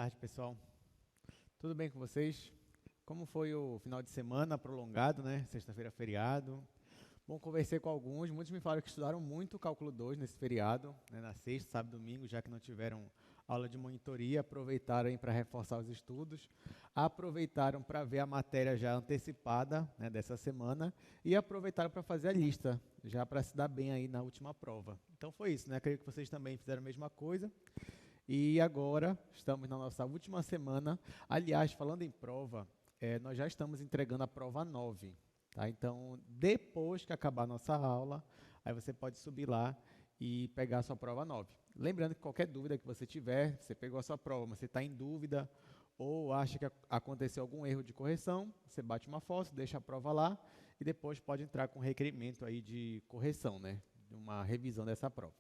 tarde, pessoal. Tudo bem com vocês? Como foi o final de semana prolongado, né? Sexta-feira feriado. Bom, conversei com alguns, muitos me falaram que estudaram muito o cálculo 2 nesse feriado, né? Na sexta, sábado e domingo, já que não tiveram aula de monitoria, aproveitaram para reforçar os estudos, aproveitaram para ver a matéria já antecipada, né, dessa semana e aproveitaram para fazer a lista, já para se dar bem aí na última prova. Então foi isso, né? Acredito que vocês também fizeram a mesma coisa. E agora, estamos na nossa última semana. Aliás, falando em prova, nós já estamos entregando a prova 9. Tá? Então, depois que acabar a nossa aula, aí você pode subir lá e pegar a sua prova 9. Lembrando que qualquer dúvida que você tiver, você pegou a sua prova, mas você está em dúvida ou acha que aconteceu algum erro de correção, você bate uma foto, deixa a prova lá e depois pode entrar com requerimento aí de correção, né? De uma revisão dessa prova.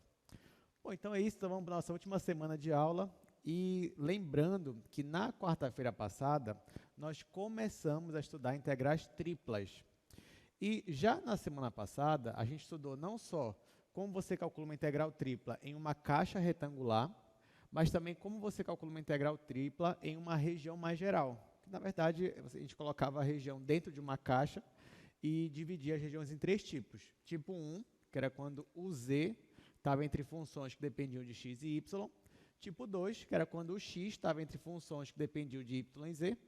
Bom, então é isso, então vamos para a nossa última semana de aula e lembrando que na quarta-feira passada nós começamos a estudar integrais triplas e já na semana passada a gente estudou não só como você calcula uma integral tripla em uma caixa retangular, mas também como você calcula uma integral tripla em uma região mais geral. Na verdade, a gente colocava a região dentro de uma caixa e dividia as regiões em três tipos. Tipo 1, que era quando o z estava entre funções que dependiam de x e y. Tipo 2, que era quando o x estava entre funções que dependiam de y e z.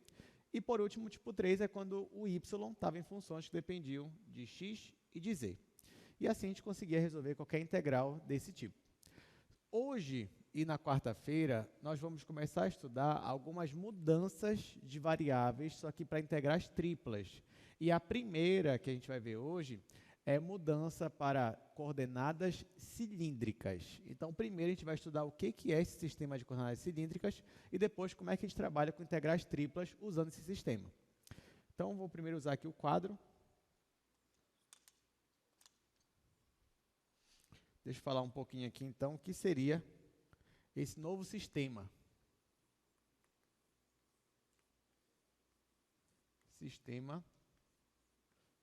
E, por último, tipo 3 é quando o y estava em funções que dependiam de x e de z. E assim a gente conseguia resolver qualquer integral desse tipo. Hoje e na quarta-feira, nós vamos começar a estudar algumas mudanças de variáveis, só que para integrais triplas. E a primeira que a gente vai ver hoje é mudança para coordenadas cilíndricas. Então, primeiro a gente vai estudar o que é esse sistema de coordenadas cilíndricas e depois como é que a gente trabalha com integrais triplas usando esse sistema. Então, vou primeiro usar aqui o quadro. Deixa eu falar um pouquinho aqui, então, o que seria esse novo sistema. Sistema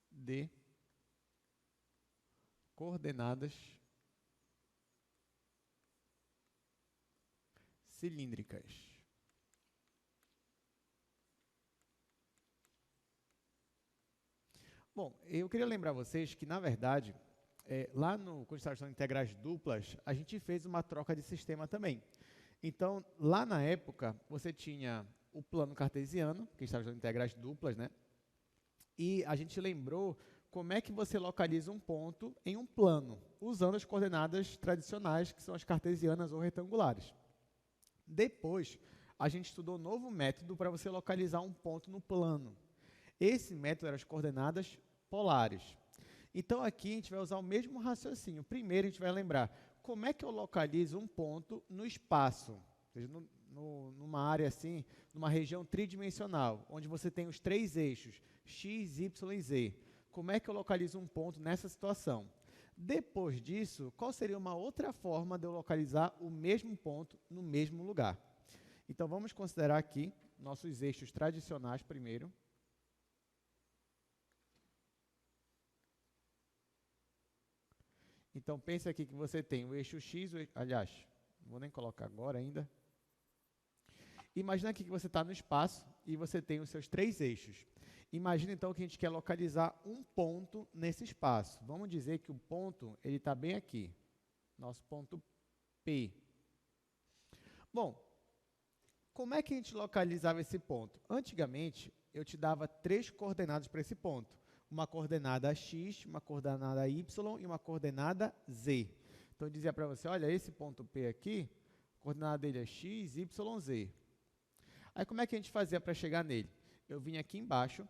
de coordenadas cilíndricas. Bom, eu queria lembrar vocês que, na verdade, lá no Constituição de Integrais Duplas, a gente fez uma troca de sistema também. Então, lá na época, você tinha o plano cartesiano, que estava em integrais duplas, né? E a gente lembrou como é que você localiza um ponto em um plano, usando as coordenadas tradicionais, que são as cartesianas ou retangulares. Depois, a gente estudou um novo método para você localizar um ponto no plano. Esse método era as coordenadas polares. Então, aqui a gente vai usar o mesmo raciocínio. Primeiro, a gente vai lembrar como é que eu localizo um ponto no espaço, ou seja, numa área assim, numa região tridimensional, onde você tem os três eixos, x, y e z. Como é que eu localizo um ponto nessa situação? Depois disso, qual seria uma outra forma de eu localizar o mesmo ponto no mesmo lugar? Então, vamos considerar aqui nossos eixos tradicionais primeiro. Então, pense aqui que você tem o eixo x, aliás, não vou nem colocar agora ainda. Imagina aqui que você está no espaço e você tem os seus três eixos. Imagina, então, que a gente quer localizar um ponto nesse espaço. Vamos dizer que o ponto ele está bem aqui, nosso ponto P. Bom, como é que a gente localizava esse ponto? Antigamente, eu te dava três coordenadas para esse ponto. Uma coordenada x, uma coordenada y e uma coordenada z. Então, eu dizia para você, olha, esse ponto P aqui, a coordenada dele é x, y, z. Aí, como é que a gente fazia para chegar nele? Eu vinha aqui embaixo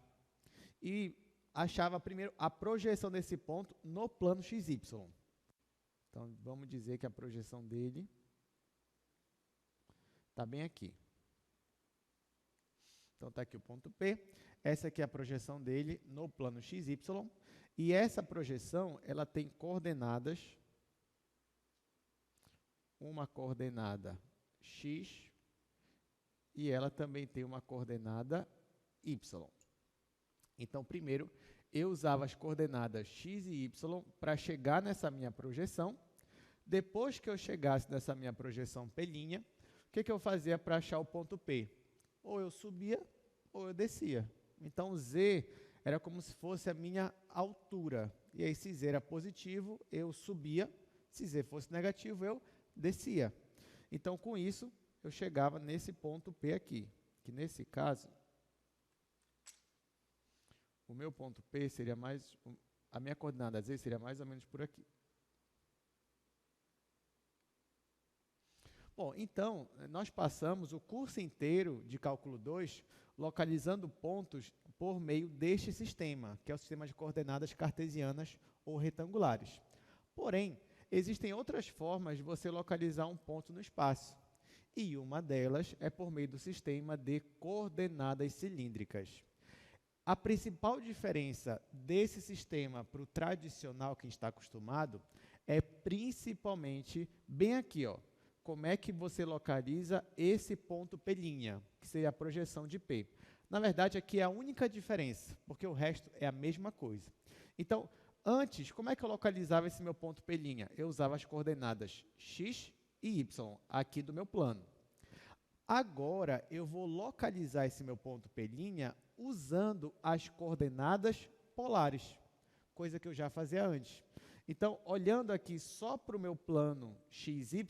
e achava primeiro a projeção desse ponto no plano xy. Então, vamos dizer que a projeção dele está bem aqui. Então, está aqui o ponto P. Essa aqui é a projeção dele no plano xy. E essa projeção, ela tem coordenadas. Uma coordenada x e ela também tem uma coordenada y. Então, primeiro, eu usava as coordenadas x e y para chegar nessa minha projeção. Depois que eu chegasse nessa minha projeção P', que eu fazia para achar o ponto P? Ou eu subia, ou eu descia. Então, Z era como se fosse a minha altura. E aí, se Z era positivo, eu subia. Se Z fosse negativo, eu descia. Então, com isso, eu chegava nesse ponto P aqui. Que nesse caso, o meu ponto P seria mais... A minha coordenada Z seria mais ou menos por aqui. Bom, então, nós passamos o curso inteiro de Cálculo 2 localizando pontos por meio deste sistema, que é o sistema de coordenadas cartesianas ou retangulares. Porém, existem outras formas de você localizar um ponto no espaço, e uma delas é por meio do sistema de coordenadas cilíndricas. A principal diferença desse sistema para o tradicional que a gente está acostumado é principalmente bem aqui, ó. Como é que você localiza esse ponto P', que seria a projeção de P. Na verdade, aqui é a única diferença, porque o resto é a mesma coisa. Então, antes, como é que eu localizava esse meu ponto P'? Eu usava as coordenadas x e y aqui do meu plano. Agora, eu vou localizar esse meu ponto P' usando as coordenadas polares, coisa que eu já fazia antes. Então, olhando aqui só para o meu plano XY,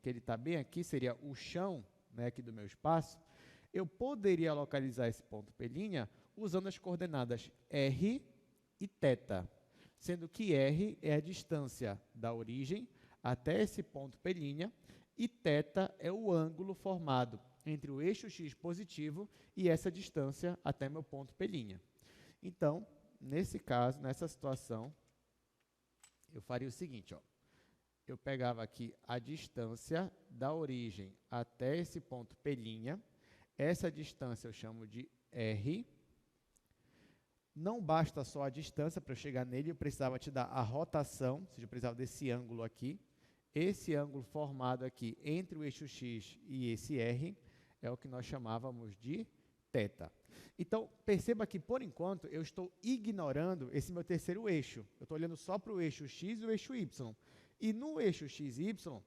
que ele está bem aqui, seria o chão, né, aqui do meu espaço, eu poderia localizar esse ponto P' usando as coordenadas R e θ, sendo que R é a distância da origem até esse ponto P' e θ é o ângulo formado entre o eixo X positivo e essa distância até meu ponto P'. Então, nesse caso, nessa situação, eu faria o seguinte, ó. Eu pegava aqui a distância da origem até esse ponto P', essa distância eu chamo de R. Não basta só a distância para eu chegar nele, eu precisava te dar a rotação, ou seja, eu precisava desse ângulo aqui. Esse ângulo formado aqui entre o eixo X e esse R é o que nós chamávamos de θ. Então, perceba que, por enquanto, eu estou ignorando esse meu terceiro eixo. Eu estou olhando só para o eixo X e o eixo Y. E no eixo X e Y,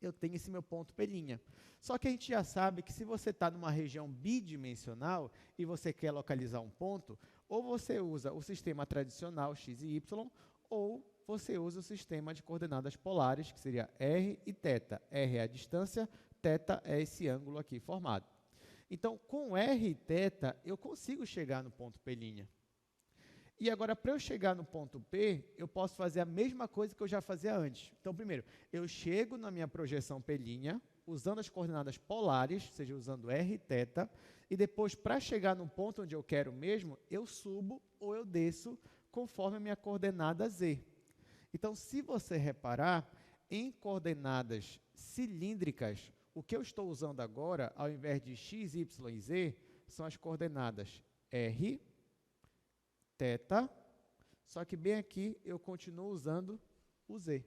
eu tenho esse meu ponto P'. Só que a gente já sabe que se você está numa região bidimensional e você quer localizar um ponto, ou você usa o sistema tradicional X e Y, ou você usa o sistema de coordenadas polares, que seria R e θ. R é a distância, θ é esse ângulo aqui formado. Então, com R e θ, eu consigo chegar no ponto P'. E agora, para eu chegar no ponto P, eu posso fazer a mesma coisa que eu já fazia antes. Então, primeiro, eu chego na minha projeção P', usando as coordenadas polares, ou seja, usando R e θ, e depois, para chegar no ponto onde eu quero mesmo, eu subo ou eu desço conforme a minha coordenada Z. Então, se você reparar, em coordenadas cilíndricas, o que eu estou usando agora, ao invés de x, y e z, são as coordenadas R, θ, só que bem aqui eu continuo usando o z.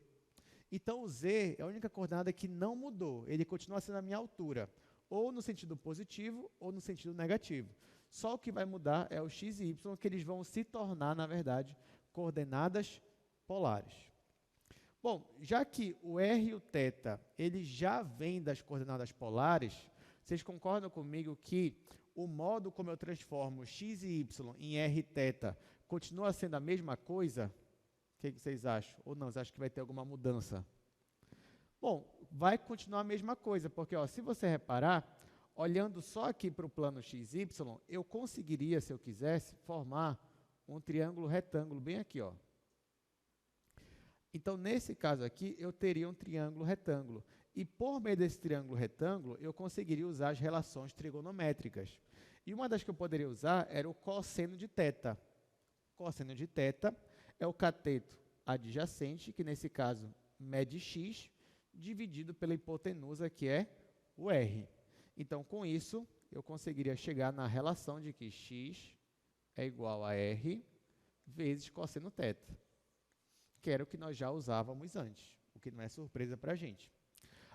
Então, o z é a única coordenada que não mudou, ele continua sendo a minha altura, ou no sentido positivo ou no sentido negativo. Só o que vai mudar é o x e y, que eles vão se tornar, na verdade, coordenadas polares. Bom, já que o r e o θ, ele já vem das coordenadas polares, vocês concordam comigo que o modo como eu transformo x e y em r e θ continua sendo a mesma coisa? O que vocês acham? Ou não, vocês acham que vai ter alguma mudança? Bom, vai continuar a mesma coisa, porque ó, se você reparar, olhando só aqui para o plano XY, eu conseguiria, se eu quisesse, formar um triângulo retângulo bem aqui, ó. Então, nesse caso aqui, eu teria um triângulo retângulo. E por meio desse triângulo retângulo, eu conseguiria usar as relações trigonométricas. E uma das que eu poderia usar era o cosseno de θ. Cosseno de θ é o cateto adjacente, que nesse caso mede x, dividido pela hipotenusa, que é o r. Então, com isso, eu conseguiria chegar na relação de que x é igual a r vezes cosseno θ, que era o que nós já usávamos antes, o que não é surpresa para a gente.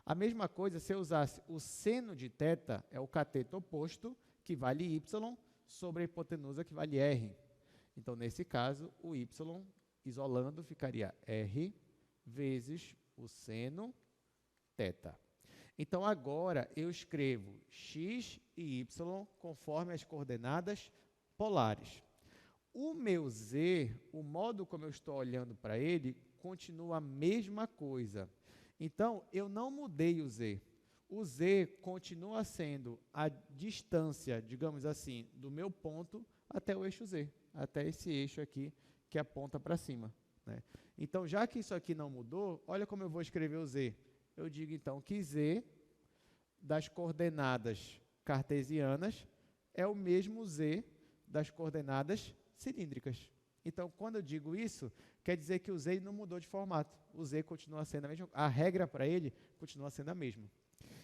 A mesma coisa, se eu usasse o seno de θ, é o cateto oposto, que vale y, sobre a hipotenusa, que vale r. Então, nesse caso, o y, isolando, ficaria r vezes o seno θ. Então, agora, eu escrevo x e y conforme as coordenadas polares. O meu z, o modo como eu estou olhando para ele, continua a mesma coisa. Então, eu não mudei o z. O z continua sendo a distância, digamos assim, do meu ponto até o eixo z, até esse eixo aqui que aponta para cima, né? Então, já que isso aqui não mudou, olha como eu vou escrever o z. Eu digo, então, que z das coordenadas cartesianas é o mesmo z das coordenadas cilíndricas. Então, quando eu digo isso, quer dizer que o z não mudou de formato. O z continua sendo a mesma, a regra para ele continua sendo a mesma.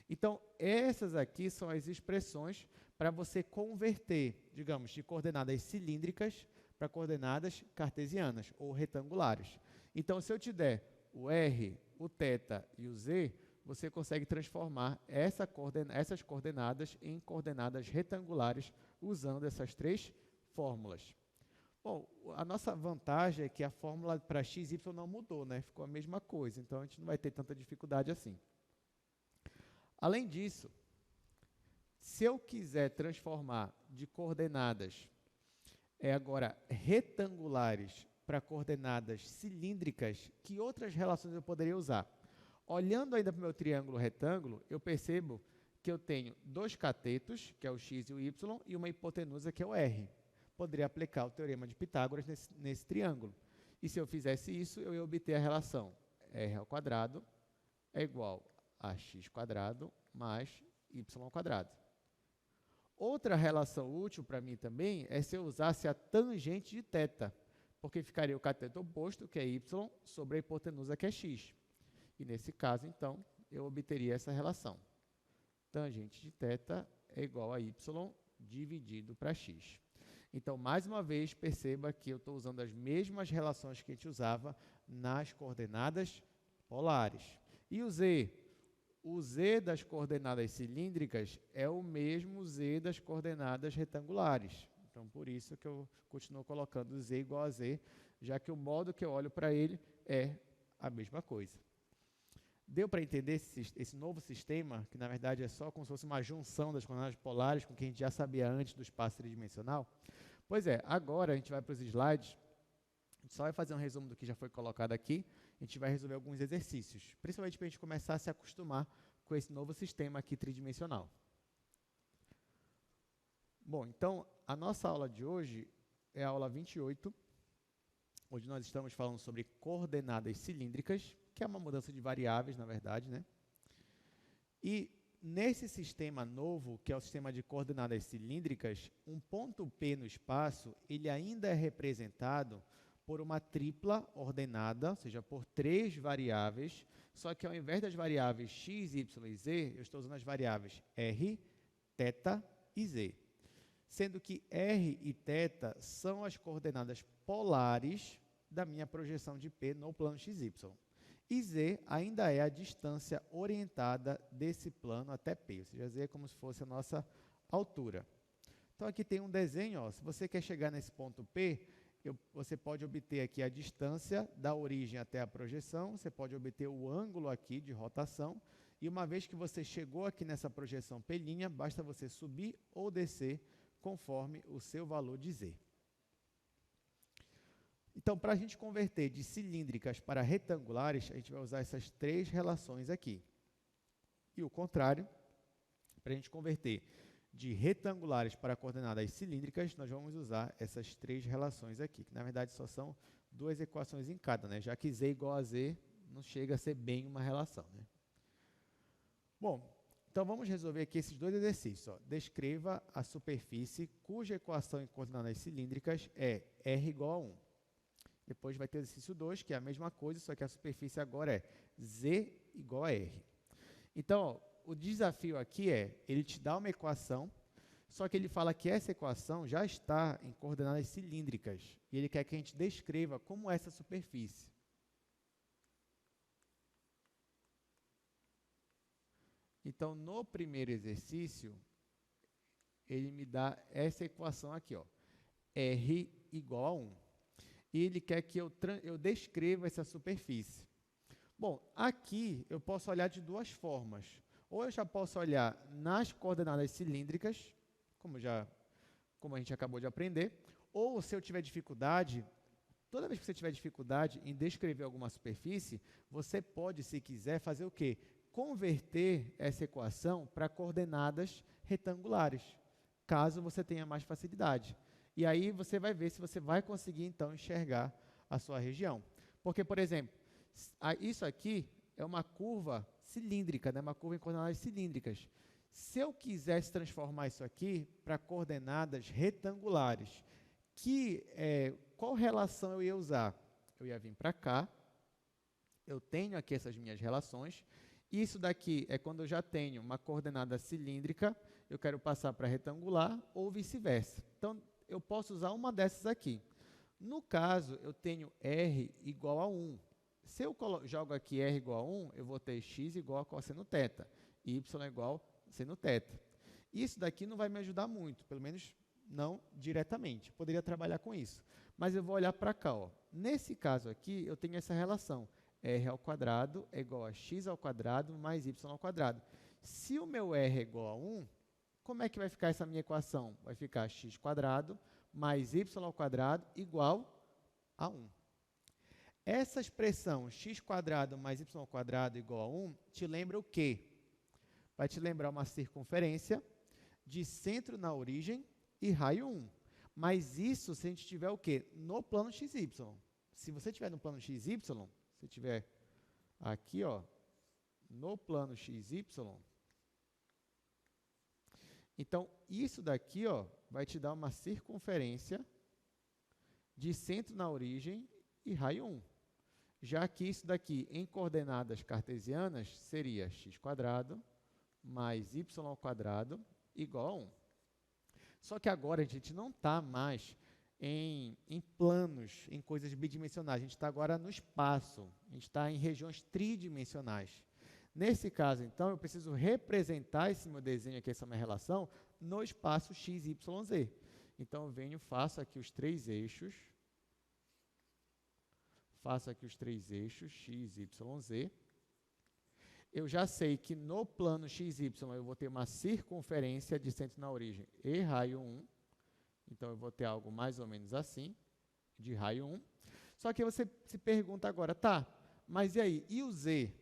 Então, essas aqui são as expressões para você converter, digamos, de coordenadas cilíndricas para coordenadas cartesianas ou retangulares. Então, se eu te der o r, o θ e o z, você consegue transformar essas coordenadas em coordenadas retangulares usando essas três fórmulas. Bom, a nossa vantagem é que a fórmula para x e y não mudou, né? Ficou a mesma coisa, então a gente não vai ter tanta dificuldade assim. Além disso, se eu quiser transformar de coordenadas agora retangulares para coordenadas cilíndricas, que outras relações eu poderia usar? Olhando ainda para o meu triângulo retângulo, eu percebo que eu tenho dois catetos, que é o x e o y, e uma hipotenusa, que é o r. Poderia aplicar o teorema de Pitágoras nesse triângulo. E se eu fizesse isso, eu ia obter a relação r² é igual a x² mais y². Outra relação útil para mim também é se eu usasse a tangente de θ, porque ficaria o cateto oposto, que é y, sobre a hipotenusa, que é x. E nesse caso, então, eu obteria essa relação. Tangente de θ é igual a y dividido para x. Então, mais uma vez, perceba que eu estou usando as mesmas relações que a gente usava nas coordenadas polares. E o z? O z das coordenadas cilíndricas é o mesmo z das coordenadas retangulares. Então, por isso que eu continuo colocando z igual a z, já que o modo que eu olho para ele é a mesma coisa. Deu para entender esse novo sistema, que na verdade é só como se fosse uma junção das coordenadas polares com o que a gente já sabia antes do espaço tridimensional? Pois é, agora a gente vai para os slides, a gente só vai fazer um resumo do que já foi colocado aqui, a gente vai resolver alguns exercícios, principalmente para a gente começar a se acostumar com esse novo sistema aqui tridimensional. Bom, então, a nossa aula de hoje é a aula 28, onde nós estamos falando sobre coordenadas cilíndricas, que é uma mudança de variáveis, na verdade, né? E nesse sistema novo, que é o sistema de coordenadas cilíndricas, um ponto P no espaço, ele ainda é representado por uma tripla ordenada, ou seja, por três variáveis, só que ao invés das variáveis x, y e z, eu estou usando as variáveis r, θ e z. Sendo que r e θ são as coordenadas polares da minha projeção de P no plano XY. E z ainda é a distância orientada desse plano até P, ou seja, z é como se fosse a nossa altura. Então, aqui tem um desenho, ó, se você quer chegar nesse ponto P, você pode obter aqui a distância da origem até a projeção, você pode obter o ângulo aqui de rotação, e uma vez que você chegou aqui nessa projeção P', basta você subir ou descer conforme o seu valor de z. Então, para a gente converter de cilíndricas para retangulares, a gente vai usar essas três relações aqui. E o contrário, para a gente converter de retangulares para coordenadas cilíndricas, nós vamos usar essas três relações aqui, que na verdade só são duas equações em cada, né? Já que z igual a z não chega a ser bem uma relação, né? Bom, então vamos resolver aqui esses dois exercícios, ó. Descreva a superfície cuja equação em coordenadas cilíndricas é r igual a 1. Depois vai ter o exercício 2, que é a mesma coisa, só que a superfície agora é z igual a r. Então, ó, o desafio aqui é, ele te dá uma equação, só que ele fala que essa equação já está em coordenadas cilíndricas, e ele quer que a gente descreva como é essa superfície. Então, no primeiro exercício, ele me dá essa equação aqui, ó, r igual a 1. E ele quer que eu descreva essa superfície. Bom, aqui eu posso olhar de duas formas. Ou eu já posso olhar nas coordenadas cilíndricas, como a gente acabou de aprender, ou se eu tiver dificuldade, toda vez que você tiver dificuldade em descrever alguma superfície, você pode, se quiser, fazer o quê? Converter essa equação para coordenadas retangulares, caso você tenha mais facilidade. E aí você vai ver se você vai conseguir, então, enxergar a sua região. Porque, por exemplo, isso aqui é uma curva cilíndrica, né? Uma curva em coordenadas cilíndricas. Se eu quisesse transformar isso aqui para coordenadas retangulares, qual relação eu ia usar? Eu ia vir para cá, eu tenho aqui essas minhas relações, isso daqui é quando eu já tenho uma coordenada cilíndrica, eu quero passar para retangular ou vice-versa. Então, eu posso usar uma dessas aqui. No caso, eu tenho R igual a 1. Se eu jogo aqui R igual a 1, eu vou ter x igual a cosseno θ, y igual a seno θ. Isso daqui não vai me ajudar muito, pelo menos não diretamente. Poderia trabalhar com isso. Mas eu vou olhar para cá. Ó. Nesse caso aqui, eu tenho essa relação. R ao quadrado é igual a x ao quadrado mais y ao quadrado. Se o meu R é igual a 1, como é que vai ficar essa minha equação? Vai ficar x quadrado mais y ao quadrado igual a 1. Essa expressão x quadrado mais y ao quadrado igual a 1 te lembra o quê? Vai te lembrar uma circunferência de centro na origem e raio 1. Mas isso se a gente tiver o quê? No plano xy. Se você estiver no plano xy, se estiver aqui, ó, no plano xy, então isso daqui, ó, vai te dar uma circunferência de centro na origem e raio 1. Já que isso daqui, em coordenadas cartesianas, seria x quadrado mais y ao quadrado igual a 1. Só que agora a gente não está mais em planos, em coisas bidimensionais. A gente está agora no espaço. A gente está em regiões tridimensionais. Nesse caso, então, eu preciso representar esse meu desenho aqui, essa minha relação, no espaço x, y, z. Então, eu venho, faço aqui os três eixos. Faço aqui os três eixos, x, y, z. Eu já sei que no plano xy eu vou ter uma circunferência de centro na origem e raio 1. Então, eu vou ter algo mais ou menos assim, de raio 1. Só que você se pergunta agora, tá, mas e aí? E o z?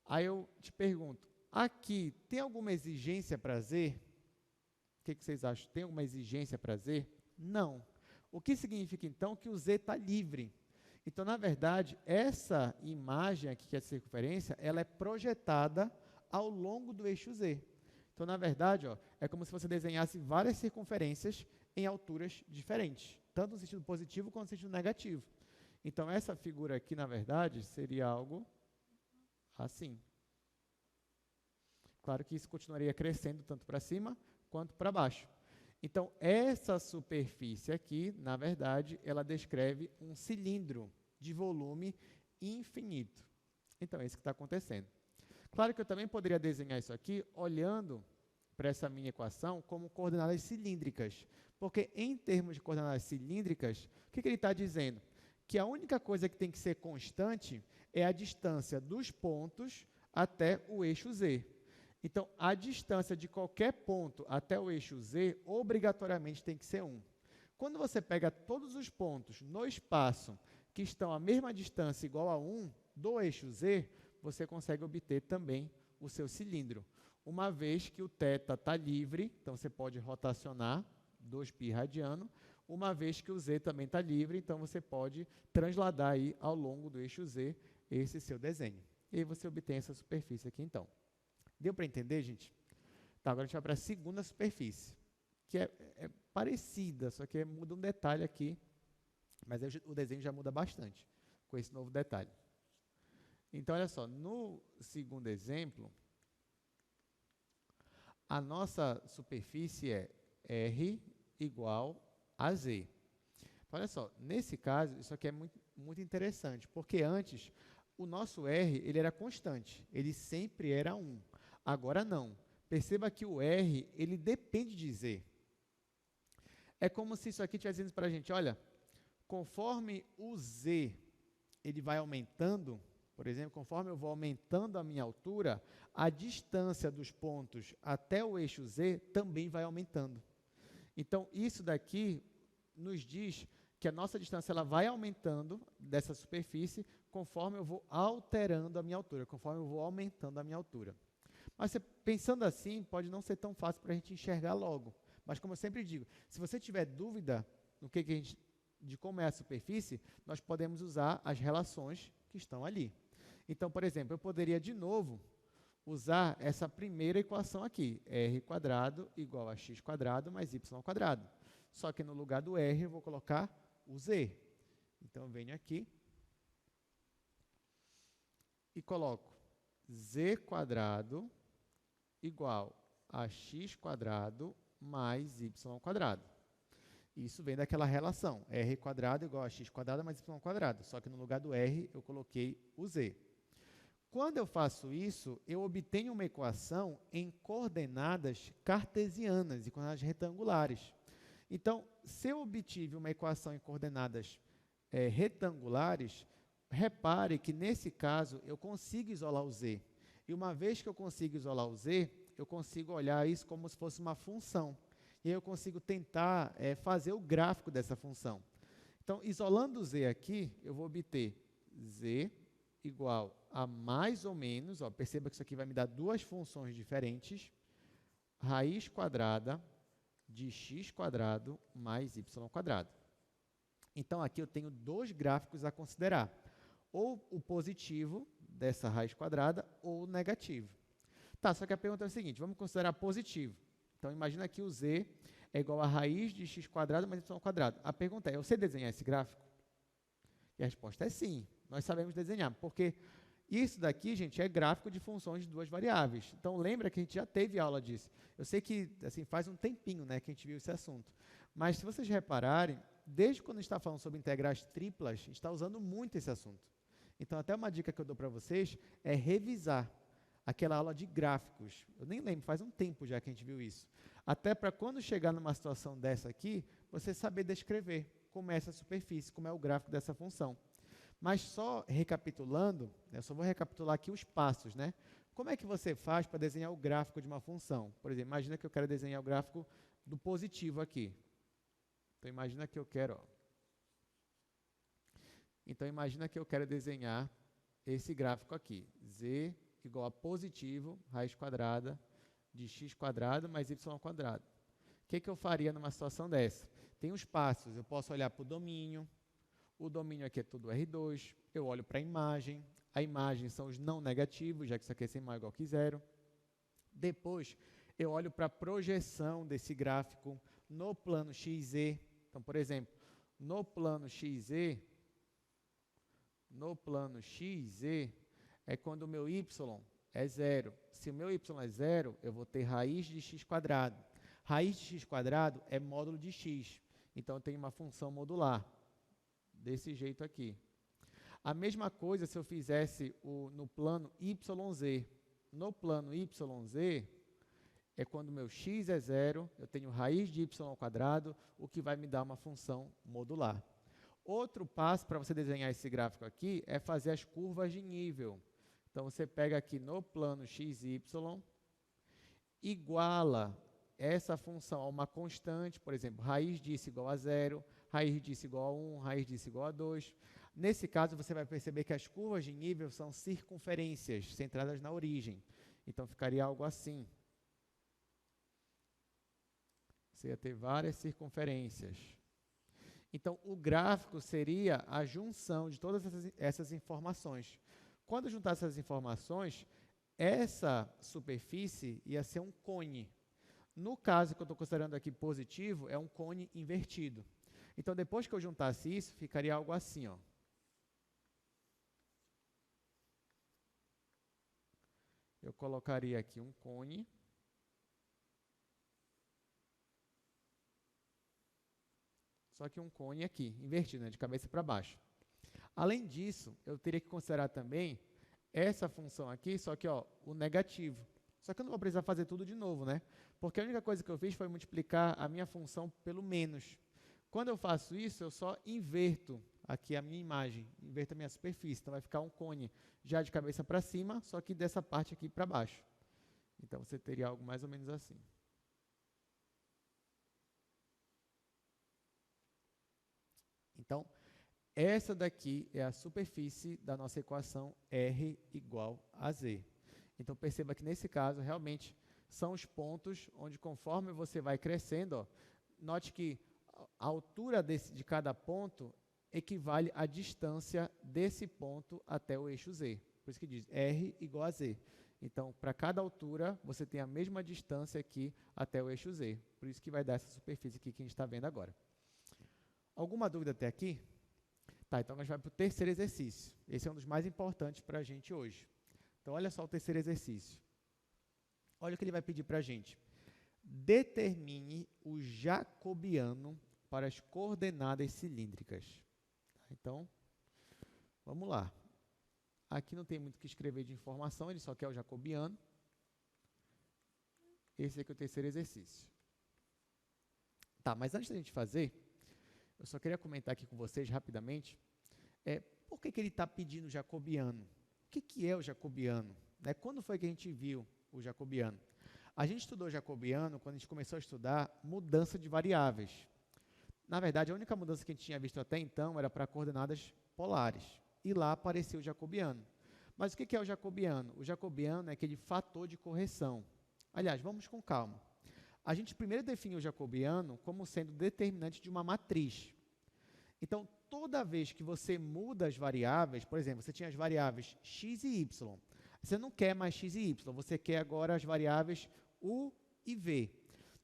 Aí eu te pergunto, aqui tem alguma exigência para z? O que vocês acham? Tem alguma exigência para z? Não. O que significa, então, que o z está livre? Então, na verdade, essa imagem aqui, que é a circunferência, ela é projetada ao longo do eixo z. Então, na verdade, ó, é como se você desenhasse várias circunferências em alturas diferentes, tanto no sentido positivo quanto no sentido negativo. Então, essa figura aqui, na verdade, seria algo assim. Claro que isso continuaria crescendo tanto para cima quanto para baixo. Então, essa superfície aqui, na verdade, ela descreve um cilindro de volume infinito. Então, é isso que está acontecendo. Claro que eu também poderia desenhar isso aqui olhando para essa minha equação como coordenadas cilíndricas. Porque, em termos de coordenadas cilíndricas, o que ele está dizendo? Que a única coisa que tem que ser constante é a distância dos pontos até o eixo z. Então, a distância de qualquer ponto até o eixo z, obrigatoriamente tem que ser 1. Quando você pega todos os pontos no espaço que estão à mesma distância igual a 1 do eixo z, você consegue obter também o seu cilindro. Uma vez que o θ está livre, então você pode rotacionar 2π radiano, uma vez que o z também está livre, então você pode transladar aí ao longo do eixo z esse seu desenho. E aí você obtém essa superfície aqui, então. Deu para entender, gente? Tá, agora a gente vai para a segunda superfície, que é parecida, só que muda um detalhe aqui, mas aí o desenho já muda bastante com esse novo detalhe. Então, olha só, no segundo exemplo, a nossa superfície é R igual a Z. Então, olha só, nesse caso, isso aqui é muito interessante, porque antes o nosso R ele era constante, ele sempre era 1. Agora não. Perceba que o R ele depende de Z. É como se isso aqui estivesse dizendo para a gente, olha, conforme o Z ele vai aumentando, Por exemplo, conforme eu vou aumentando a minha altura, a distância dos pontos até o eixo Z também vai aumentando. Então, isso daqui nos diz que a nossa distância ela vai aumentando dessa superfície conforme eu vou alterando a minha altura, conforme eu vou aumentando a minha altura. Mas pensando assim, pode não ser tão fácil para a gente enxergar logo. Mas como eu sempre digo, se você tiver dúvida de como é a superfície, nós podemos usar as relações que estão ali. Então, por exemplo, eu poderia de novo usar essa primeira equação aqui, r² igual a x² mais y². Só que no lugar do r eu vou colocar o z. Então, eu venho aqui e coloco z² igual a x² mais y². Isso vem daquela relação, r² igual a x² mais y². Só que no lugar do r eu coloquei o z. Quando eu faço isso, eu obtenho uma equação em coordenadas cartesianas e coordenadas retangulares. Então, se eu obtive uma equação em coordenadas retangulares, repare que, nesse caso, eu consigo isolar o z. E uma vez que eu consigo isolar o z, eu consigo olhar isso como se fosse uma função. E aí eu consigo tentar fazer o gráfico dessa função. Então, isolando o z aqui, eu vou obter z igual a mais ou menos, perceba que isso aqui vai me dar duas funções diferentes, raiz quadrada de x² mais y². Então, aqui eu tenho dois gráficos a considerar, ou o positivo dessa raiz quadrada ou o negativo. Tá, só que a pergunta é a seguinte, vamos considerar positivo. Então, imagina que o z é igual a raiz de x² mais y². A pergunta é, eu sei desenhar esse gráfico? E a resposta é sim, nós sabemos desenhar, porque isso daqui, gente, é gráfico de funções de duas variáveis. Então, lembra que a gente já teve aula disso. Eu sei que assim, faz um tempinho, né, que a gente viu esse assunto. Mas, se vocês repararem, desde quando a gente está falando sobre integrais triplas, a gente está usando muito esse assunto. Então, até uma dica que eu dou para vocês é revisar aquela aula de gráficos. Eu nem lembro, faz um tempo já que a gente viu isso. Até para quando chegar numa situação dessa aqui, você saber descrever como é essa superfície, como é o gráfico dessa função. Mas só recapitulando, eu só vou recapitular aqui os passos, né? Como é que você faz para desenhar o gráfico de uma função? Por exemplo, imagina que eu quero desenhar o gráfico do positivo aqui. Então, imagina que eu quero... Então, imagina que eu quero desenhar esse gráfico aqui. Z igual a positivo, raiz quadrada de x² mais y². O que eu faria numa situação dessa? Tem os passos, eu posso olhar para o domínio aqui é tudo R2, eu olho para a imagem são os não negativos, já que isso aqui é sem maior ou igual que zero. Depois, eu olho para a projeção desse gráfico no plano XZ. Então, por exemplo, no plano XZ é quando o meu y é zero. Se o meu y é zero, eu vou ter raiz de x². Raiz de x² é módulo de x. Então, eu tenho uma função modular, desse jeito aqui. A mesma coisa se eu fizesse no plano YZ. No plano YZ, é quando o meu x é zero, eu tenho raiz de y², o que vai me dar uma função modular. Outro passo para você desenhar esse gráfico aqui é fazer as curvas de nível. Então, você pega aqui no plano XY, iguala essa função a uma constante, por exemplo, raiz disso igual a zero, raiz disso igual a 1, raiz disso igual a 2. Nesse caso, você vai perceber que as curvas de nível são circunferências centradas na origem. Então, ficaria algo assim. Você ia ter várias circunferências. Então, o gráfico seria a junção de todas essas informações. Quando juntar essas informações, essa superfície ia ser um cone. No caso que eu estou considerando aqui positivo, é um cone invertido. Então, depois que eu juntasse isso, ficaria algo assim, ó. Eu colocaria aqui um cone. Só que um cone aqui, invertido, né, de cabeça para baixo. Além disso, eu teria que considerar também essa função aqui, só que ó, o negativo. Só que eu não vou precisar fazer tudo de novo, né? Porque a única coisa que eu fiz foi multiplicar a minha função pelo menos. Quando eu faço isso, eu só inverto aqui a minha imagem, inverto a minha superfície. Então, vai ficar um cone já de cabeça para cima, só que dessa parte aqui para baixo. Então, você teria algo mais ou menos assim. Então, essa daqui é a superfície da nossa equação R igual a Z. Então, perceba que nesse caso, realmente, são os pontos onde, conforme você vai crescendo, ó, note que a altura de cada ponto equivale à distância desse ponto até o eixo Z. Por isso que diz R igual a Z. Então, para cada altura, você tem a mesma distância aqui até o eixo Z. Por isso que vai dar essa superfície aqui que a gente está vendo agora. Alguma dúvida até aqui? Tá, então a gente vai para o terceiro exercício. Esse é um dos mais importantes para a gente hoje. Então, olha só o terceiro exercício. Olha o que ele vai pedir para a gente. Determine o jacobiano para as coordenadas cilíndricas. Então, vamos lá. Aqui não tem muito o que escrever de informação, ele só quer o jacobiano. Esse aqui é o terceiro exercício. Tá, mas antes da gente fazer, eu só queria comentar aqui com vocês rapidamente, por que ele está pedindo o jacobiano? O que é o jacobiano? Quando foi que a gente viu o jacobiano? A gente estudou jacobiano quando a gente começou a estudar mudança de variáveis. Na verdade, a única mudança que a gente tinha visto até então era para coordenadas polares. E lá apareceu o jacobiano. Mas o que é o jacobiano? O jacobiano é aquele fator de correção. Aliás, vamos com calma. A gente primeiro define o jacobiano como sendo determinante de uma matriz. Então, toda vez que você muda as variáveis, por exemplo, você tinha as variáveis x e y. Você não quer mais x e y, você quer agora as variáveis u e v.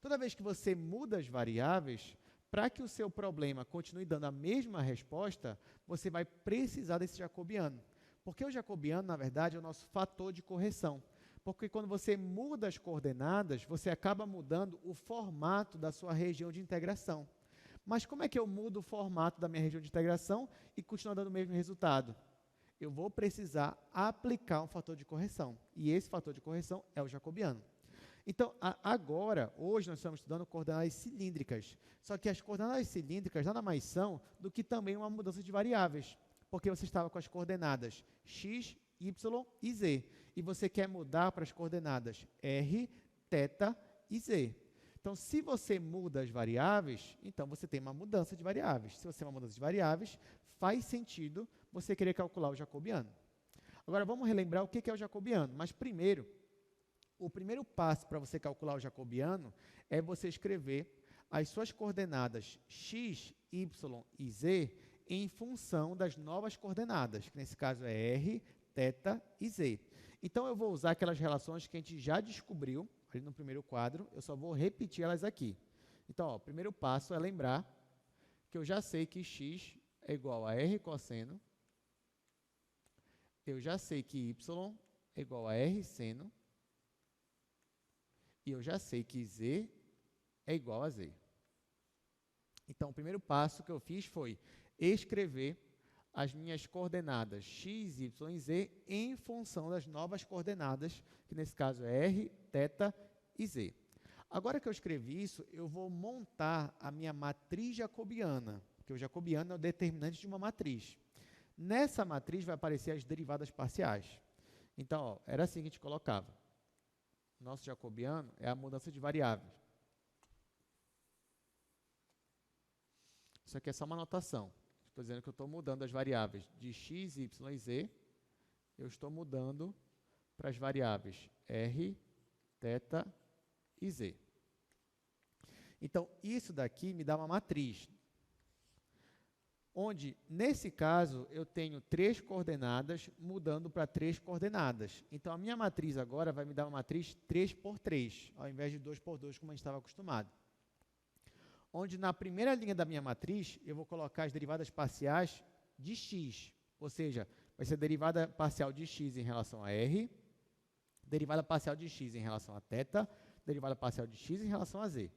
Toda vez que você muda as variáveis, para que o seu problema continue dando a mesma resposta, você vai precisar desse jacobiano. Porque o jacobiano, na verdade, é o nosso fator de correção. Porque quando você muda as coordenadas, você acaba mudando o formato da sua região de integração. Mas como é que eu mudo o formato da minha região de integração e continua dando o mesmo resultado? Eu vou precisar aplicar um fator de correção. E esse fator de correção é o jacobiano. Então, agora, hoje, nós estamos estudando coordenadas cilíndricas. Só que as coordenadas cilíndricas nada mais são do que também uma mudança de variáveis. Porque você estava com as coordenadas x, y e z. E você quer mudar para as coordenadas r, θ e z. Então, se você muda as variáveis, então você tem uma mudança de variáveis. Se você tem uma mudança de variáveis, faz sentido você querer calcular o jacobiano. Agora, vamos relembrar o que é o jacobiano. Mas, primeiro, o primeiro passo para você calcular o jacobiano é você escrever as suas coordenadas x, y e z em função das novas coordenadas, que nesse caso é r, θ e z. Então, eu vou usar aquelas relações que a gente já descobriu ali no primeiro quadro, eu só vou repetir elas aqui. Então, ó, o primeiro passo é lembrar que eu já sei que x é igual a r cosseno, eu já sei que y é igual a r seno, e eu já sei que z é igual a z. Então, o primeiro passo que eu fiz foi escrever as minhas coordenadas x, y e z em função das novas coordenadas, que nesse caso é r, θ e z. Agora que eu escrevi isso, eu vou montar a minha matriz jacobiana, porque o jacobiano é o determinante de uma matriz. Nessa matriz vai aparecer as derivadas parciais. Então, ó, era assim que a gente colocava. Nosso jacobiano é a mudança de variáveis. Isso aqui é só uma anotação. Estou dizendo que eu estou mudando as variáveis de x, y e z. Eu estou mudando para as variáveis r, θ e z. Então, isso daqui me dá uma matriz, onde, nesse caso, eu tenho 3 coordenadas mudando para 3 coordenadas. Então, a minha matriz agora vai me dar uma matriz 3 por 3, ao invés de 2 por 2, como a gente estava acostumado. Onde, na primeira linha da minha matriz, eu vou colocar as derivadas parciais de x, ou seja, vai ser a derivada parcial de x em relação a r, derivada parcial de x em relação a θ, derivada parcial de x em relação a z.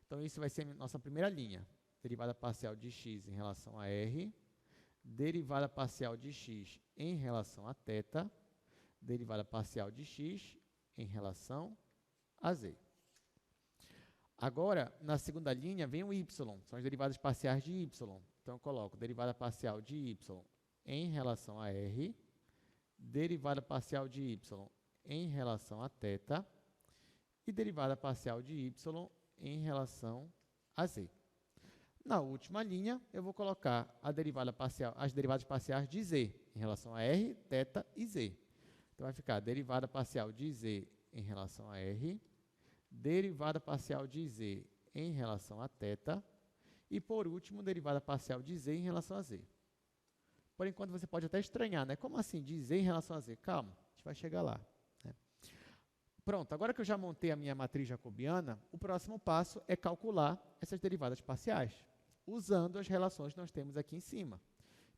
Então, isso vai ser a nossa primeira linha. Derivada parcial de x em relação a r, derivada parcial de x em relação a θ, derivada parcial de x em relação a z. Agora, na segunda linha, vem o y, são as derivadas parciais de y. Então, eu coloco derivada parcial de y em relação a r, derivada parcial de y em relação a θ e derivada parcial de y em relação a z. Na última linha, eu vou colocar a derivada parcial, as derivadas parciais de z em relação a r, θ e z. Então, vai ficar derivada parcial de z em relação a r, derivada parcial de z em relação a θ e, por último, derivada parcial de z em relação a z. Por enquanto, você pode até estranhar, né? Como assim, de z em relação a z? Calma, a gente vai chegar lá. Né? Pronto, agora que eu já montei a minha matriz jacobiana, o próximo passo é calcular essas derivadas parciais, usando as relações que nós temos aqui em cima.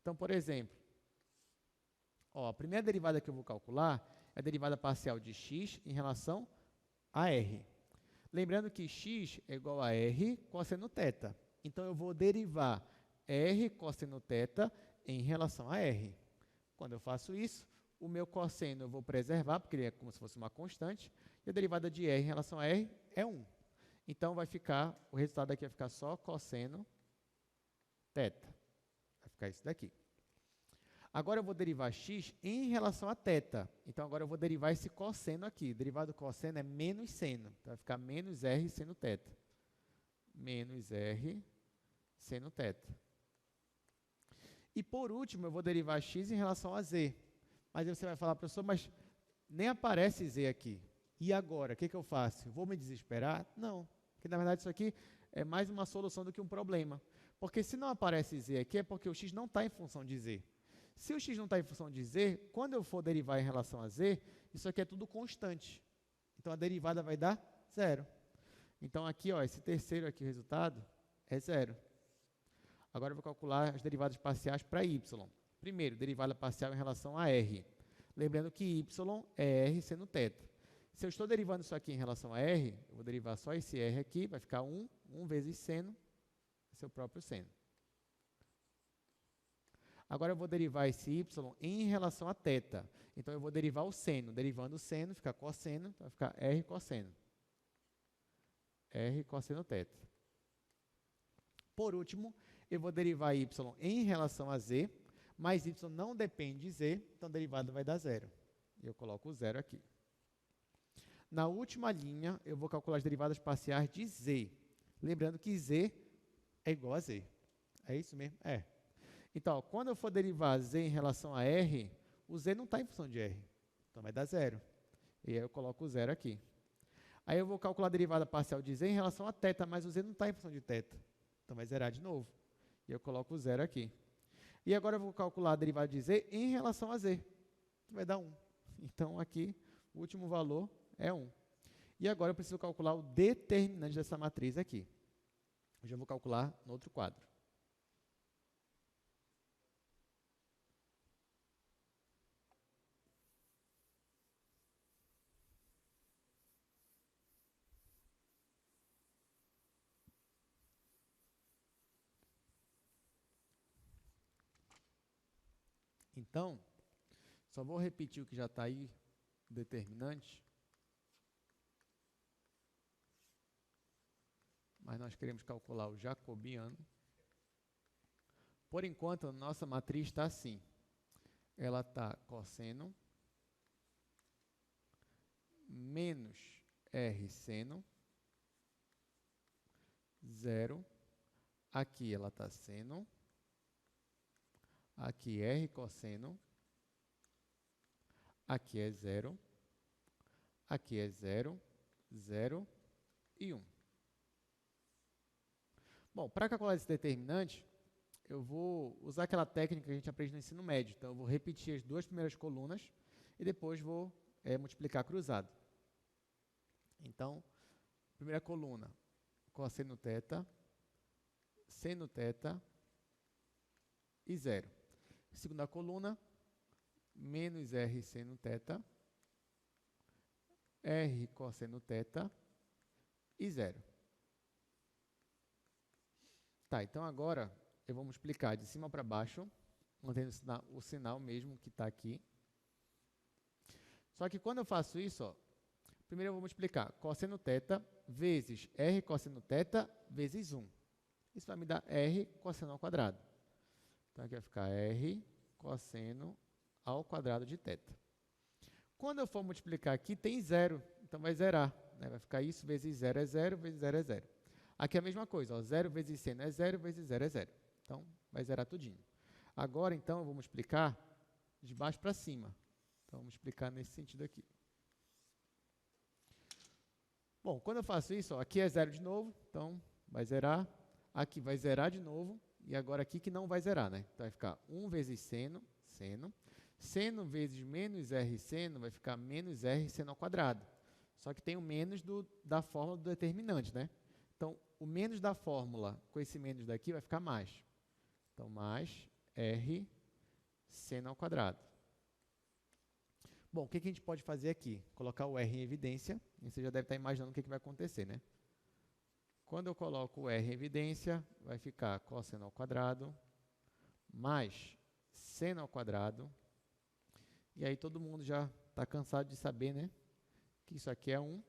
Então, por exemplo, a primeira derivada que eu vou calcular é a derivada parcial de x em relação a r. Lembrando que x é igual a r cosseno θ. Então, eu vou derivar r cosseno θ em relação a r. Quando eu faço isso, o meu cosseno eu vou preservar, porque ele é como se fosse uma constante, e a derivada de r em relação a r é 1. Então, o resultado aqui vai ficar só cosseno θ. Vai ficar isso daqui. Agora, eu vou derivar x em relação a θ. Então, agora eu vou derivar esse cosseno aqui. O derivado do cosseno é menos seno. Então, vai ficar menos r seno θ. Menos r seno θ. E, por último, eu vou derivar x em relação a z. Mas aí você vai falar, professor, mas nem aparece z aqui. E agora, o que eu faço? Vou me desesperar? Não. Porque, na verdade, isso aqui é mais uma solução do que um problema. Porque se não aparece z aqui, é porque o x não está em função de z. Se o x não está em função de z, quando eu for derivar em relação a z, isso aqui é tudo constante. Então, a derivada vai dar 0. Então, aqui, esse terceiro aqui, o resultado, é 0. Agora, eu vou calcular as derivadas parciais para y. Primeiro, derivada parcial em relação a r. Lembrando que y é r seno θ. Se eu estou derivando isso aqui em relação a r, eu vou derivar só esse r aqui, vai ficar 1 vezes seno, seu próprio seno. Agora, eu vou derivar esse y em relação a θ. Então, eu vou derivar o seno. Derivando o seno, fica cosseno, então vai ficar r cosseno. R cosseno θ. Por último, eu vou derivar y em relação a z, mas y não depende de z, então a derivada vai dar 0. E eu coloco o 0 aqui. Na última linha, eu vou calcular as derivadas parciais de z. Lembrando que z é igual a z. É isso mesmo? É. Então, quando eu for derivar z em relação a r, o z não está em função de r. Então, vai dar 0. E aí eu coloco o 0 aqui. Aí eu vou calcular a derivada parcial de z em relação a θ, mas o z não está em função de θ. Então, vai zerar de novo. E eu coloco o 0 aqui. E agora eu vou calcular a derivada de z em relação a z, que vai dar 1. Então, aqui, o último valor é 1. E agora eu preciso calcular o determinante dessa matriz aqui. Eu já vou calcular no outro quadro. Então, só vou repetir o que já está aí, o determinante. Mas nós queremos calcular o jacobiano. Por enquanto, a nossa matriz está assim. Ela está cosseno menos r seno, 0. Aqui ela está seno. Aqui r cosseno, aqui é 0, aqui é 0, 0 e 1. Bom, para calcular esse determinante, eu vou usar aquela técnica que a gente aprende no ensino médio. Então, eu vou repetir as duas primeiras colunas e depois vou multiplicar cruzado. Então, primeira coluna, cosseno θ, seno θ e 0. Segunda coluna, menos r seno θ, r cosseno θ e 0. Tá, então agora eu vou multiplicar de cima para baixo, mantendo o sinal mesmo que está aqui. Só que quando eu faço isso, Primeiro eu vou multiplicar cosseno θ vezes r cosseno θ vezes 1. Isso vai me dar r cosseno ao quadrado. Então, aqui vai ficar r cosseno ao quadrado de θ. Quando eu for multiplicar aqui, tem zero, então vai zerar. Né? Vai ficar isso vezes 0 é 0, vezes 0 é 0. Aqui é a mesma coisa, ó, 0 vezes seno é 0, vezes 0 é 0. Então, vai zerar tudinho. Agora, então, eu vou multiplicar de baixo para cima. Então, vou multiplicar nesse sentido aqui. Bom, quando eu faço isso, ó, aqui é 0 de novo, então vai zerar. Aqui vai zerar de novo, e agora aqui que não vai zerar, né? Então vai ficar 1 vezes seno, seno. Seno vezes menos r seno vai ficar menos r seno ao quadrado. Só que tem o menos da fórmula do determinante, né? Então, o menos da fórmula com esse menos daqui vai ficar mais. Então, mais r seno ao quadrado. Bom, o que a gente pode fazer aqui? Colocar o r em evidência. E você já deve estar imaginando o que vai acontecer, né? Quando eu coloco o r em evidência, vai ficar cosseno ao quadrado mais seno ao quadrado. E aí todo mundo já está cansado de saber, né? Que isso aqui é 1.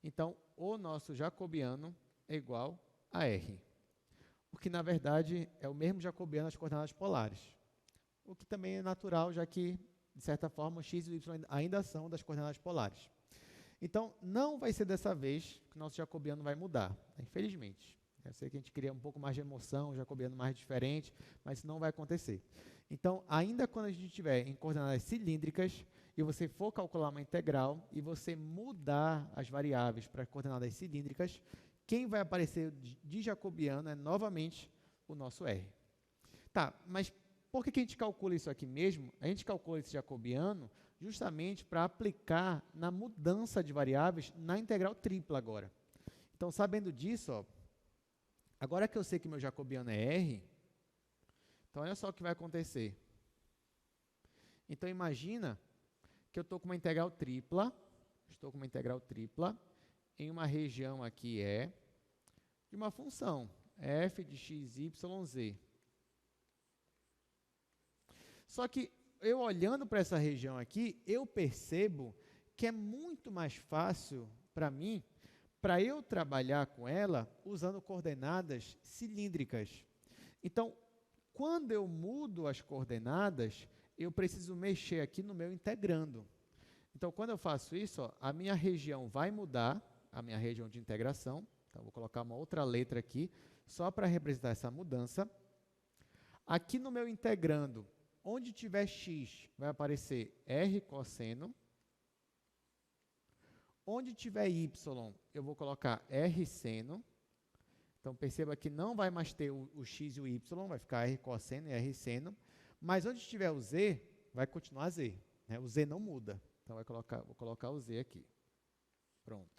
Então, o nosso jacobiano é igual a r. O que, na verdade, é o mesmo jacobiano das coordenadas polares. O que também é natural, já que, de certa forma, x e y ainda são das coordenadas polares. Então, não vai ser dessa vez que o nosso jacobiano vai mudar, infelizmente. Eu sei que a gente queria um pouco mais de emoção, um jacobiano mais diferente, mas isso não vai acontecer. Então, ainda quando a gente estiver em coordenadas cilíndricas e você for calcular uma integral e você mudar as variáveis para coordenadas cilíndricas, quem vai aparecer de jacobiano é novamente o nosso r. Tá, mas por que a gente calcula isso aqui mesmo? A gente calcula esse jacobiano justamente para aplicar na mudança de variáveis na integral tripla agora. Então, sabendo disso, ó, agora que eu sei que meu jacobiano é r, então olha só o que vai acontecer. Então, imagina que eu estou com uma integral tripla, em uma região aqui de uma função, f de x, y, z. Só que eu olhando para essa região aqui, eu percebo que é muito mais fácil para mim, para eu trabalhar com ela usando coordenadas cilíndricas. Então, quando eu mudo as coordenadas, eu preciso mexer aqui no meu integrando. Então, quando eu faço isso, ó, a minha região vai mudar, a minha região de integração. Então, vou colocar uma outra letra aqui, só para representar essa mudança. Aqui no meu integrando, onde tiver x, vai aparecer r cosseno. Onde tiver y, eu vou colocar r seno. Então, perceba que não vai mais ter o x e o y, vai ficar r cosseno e r seno. Mas onde tiver o z, vai continuar z. Né? O z não muda. Então, vou colocar o z aqui. Pronto.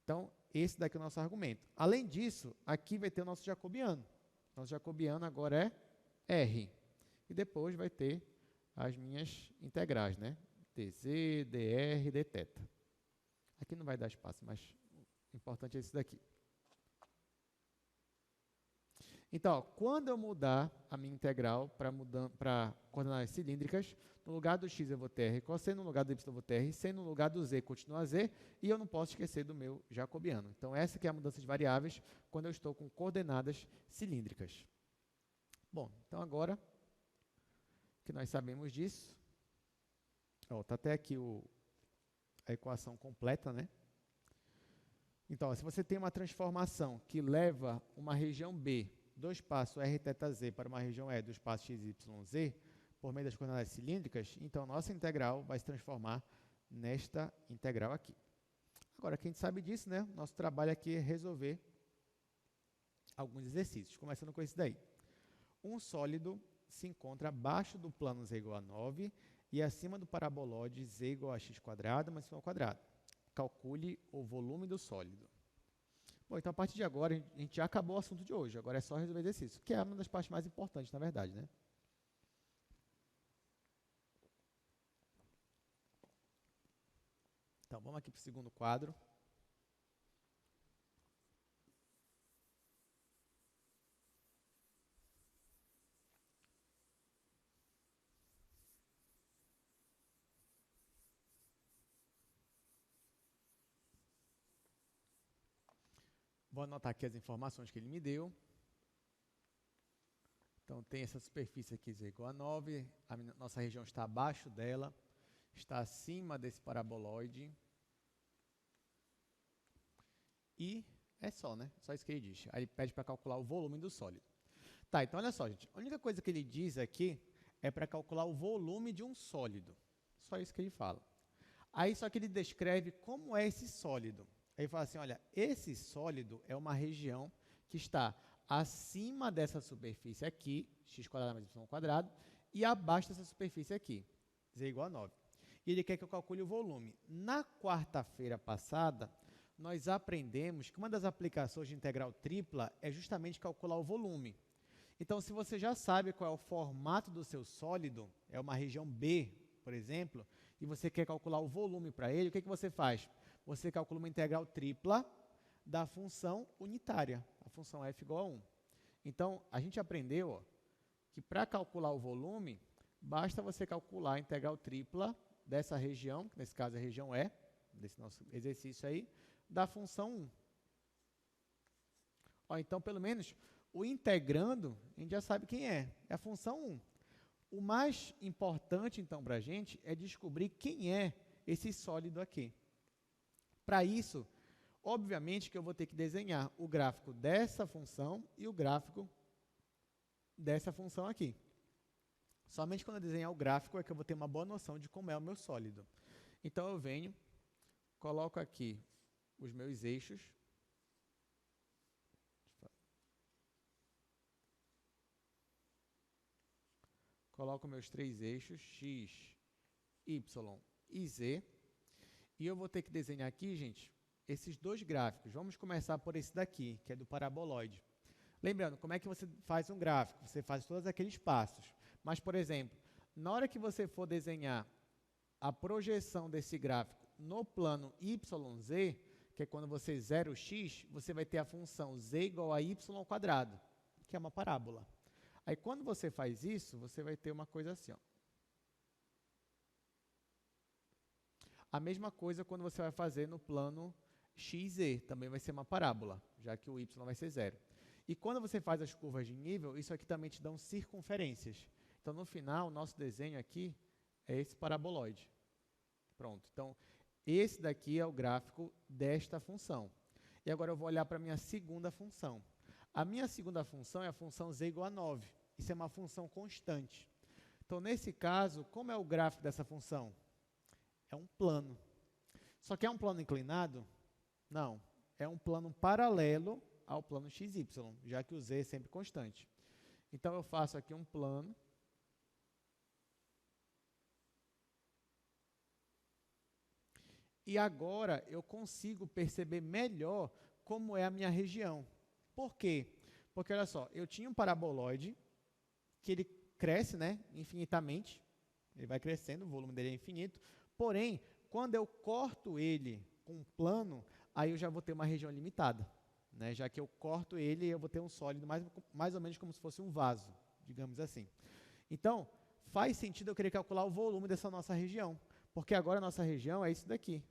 Então, esse daqui é o nosso argumento. Além disso, aqui vai ter o nosso jacobiano. Nosso jacobiano agora é r. E depois vai ter as minhas integrais, né? dz, dr, dθ. Aqui não vai dar espaço, mas o importante é esse daqui. Então, ó, quando eu mudar a minha integral para coordenadas cilíndricas, no lugar do x eu vou ter r cosseno, no lugar do y eu vou ter r seno, no lugar do z continua z, e eu não posso esquecer do meu jacobiano. Então, essa que é a mudança de variáveis quando eu estou com coordenadas cilíndricas. Bom, então agora que nós sabemos disso, está até aqui a equação completa, né? Então, ó, se você tem uma transformação que leva uma região B, do espaço r θ z para uma região E do espaço x, y, z, por meio das coordenadas cilíndricas, então nossa integral vai se transformar nesta integral aqui. Agora, que a gente sabe disso, né? Nosso trabalho aqui é resolver alguns exercícios, começando com esse daí. Um sólido se encontra abaixo do plano z igual a 9 e acima do parabolóide z igual a x quadrado mais y ao quadrado. Calcule o volume do sólido. Bom, então a partir de agora, a gente já acabou o assunto de hoje. Agora é só resolver exercício, que é uma das partes mais importantes, na verdade, né? Então, vamos aqui para o segundo quadro. Vou anotar aqui as informações que ele me deu. Então, tem essa superfície aqui z igual a 9, nossa região está abaixo dela, está acima desse paraboloide. E é só, né? Só isso que ele diz. Aí ele pede para calcular o volume do sólido. Tá, então olha só, gente. A única coisa que ele diz aqui é para calcular o volume de um sólido. Só isso que ele fala. Aí só que ele descreve como é esse sólido. Aí ele fala assim, olha, esse sólido é uma região que está acima dessa superfície aqui, x² mais y², e abaixo dessa superfície aqui, z igual a 9. E ele quer que eu calcule o volume. Na quarta-feira passada, nós aprendemos que uma das aplicações de integral tripla é justamente calcular o volume. Então, se você já sabe qual é o formato do seu sólido, é uma região B, por exemplo, e você quer calcular o volume para ele, o que você faz? Você calcula uma integral tripla da função unitária, a função f igual a 1. Então, a gente aprendeu que para calcular o volume, basta você calcular a integral tripla dessa região, que nesse caso é a região E, desse nosso exercício aí, da função 1. Então, pelo menos, o integrando, a gente já sabe quem é a função 1. O mais importante, então, para a gente é descobrir quem é esse sólido aqui. Para isso, obviamente que eu vou ter que desenhar o gráfico dessa função e o gráfico dessa função aqui. Somente quando eu desenhar o gráfico é que eu vou ter uma boa noção de como é o meu sólido. Então, eu venho, coloco aqui os meus eixos. Coloco meus três eixos, x, y e z. E eu vou ter que desenhar aqui, gente, esses dois gráficos. Vamos começar por esse daqui, que é do paraboloide. Lembrando, como é que você faz um gráfico? Você faz todos aqueles passos. Mas, por exemplo, na hora que você for desenhar a projeção desse gráfico no plano YZ, que é quando você zera o x, você vai ter a função z igual a y², que é uma parábola. Aí, quando você faz isso, você vai ter uma coisa assim, ó. A mesma coisa quando você vai fazer no plano XZ, também vai ser uma parábola, já que o y vai ser zero. E quando você faz as curvas de nível, isso aqui também te dão circunferências. Então, no final, o nosso desenho aqui é esse paraboloide. Pronto. Então, esse daqui é o gráfico desta função. E agora eu vou olhar para a minha segunda função. A minha segunda função é a função z igual a 9. Isso é uma função constante. Então, nesse caso, como é o gráfico dessa função? É um plano. Só que é um plano inclinado? Não. É um plano paralelo ao plano XY, já que o z é sempre constante. Então, eu faço aqui um plano. E agora eu consigo perceber melhor como é a minha região. Por quê? Porque, olha só, eu tinha um paraboloide que ele cresce, né, infinitamente. Ele vai crescendo, o volume dele é infinito. Porém, quando eu corto ele com um plano, aí eu já vou ter uma região limitada. Né? Já que eu corto ele, eu vou ter um sólido mais ou menos como se fosse um vaso, digamos assim. Então, faz sentido eu querer calcular o volume dessa nossa região, porque agora a nossa região é isso daqui.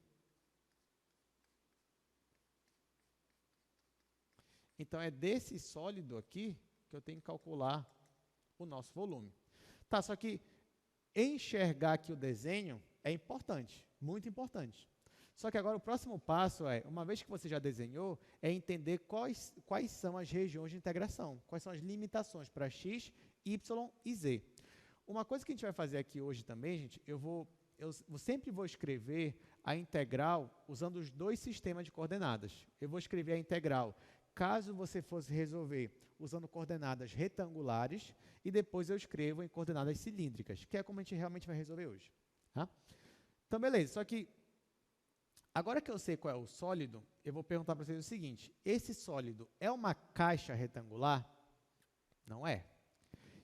Então, é desse sólido aqui que eu tenho que calcular o nosso volume. Tá, só que enxergar aqui o desenho é importante, muito importante. Só que agora o próximo passo é, uma vez que você já desenhou, é entender quais são as regiões de integração, quais são as limitações para x, y e z. Uma coisa que a gente vai fazer aqui hoje também, gente, eu sempre vou escrever a integral usando os dois sistemas de coordenadas. Eu vou escrever a integral caso você fosse resolver usando coordenadas retangulares, e depois eu escrevo em coordenadas cilíndricas, que é como a gente realmente vai resolver hoje. Tá? Então, beleza. Só que, agora que eu sei qual é o sólido, eu vou perguntar para vocês o seguinte: esse sólido é uma caixa retangular? Não é.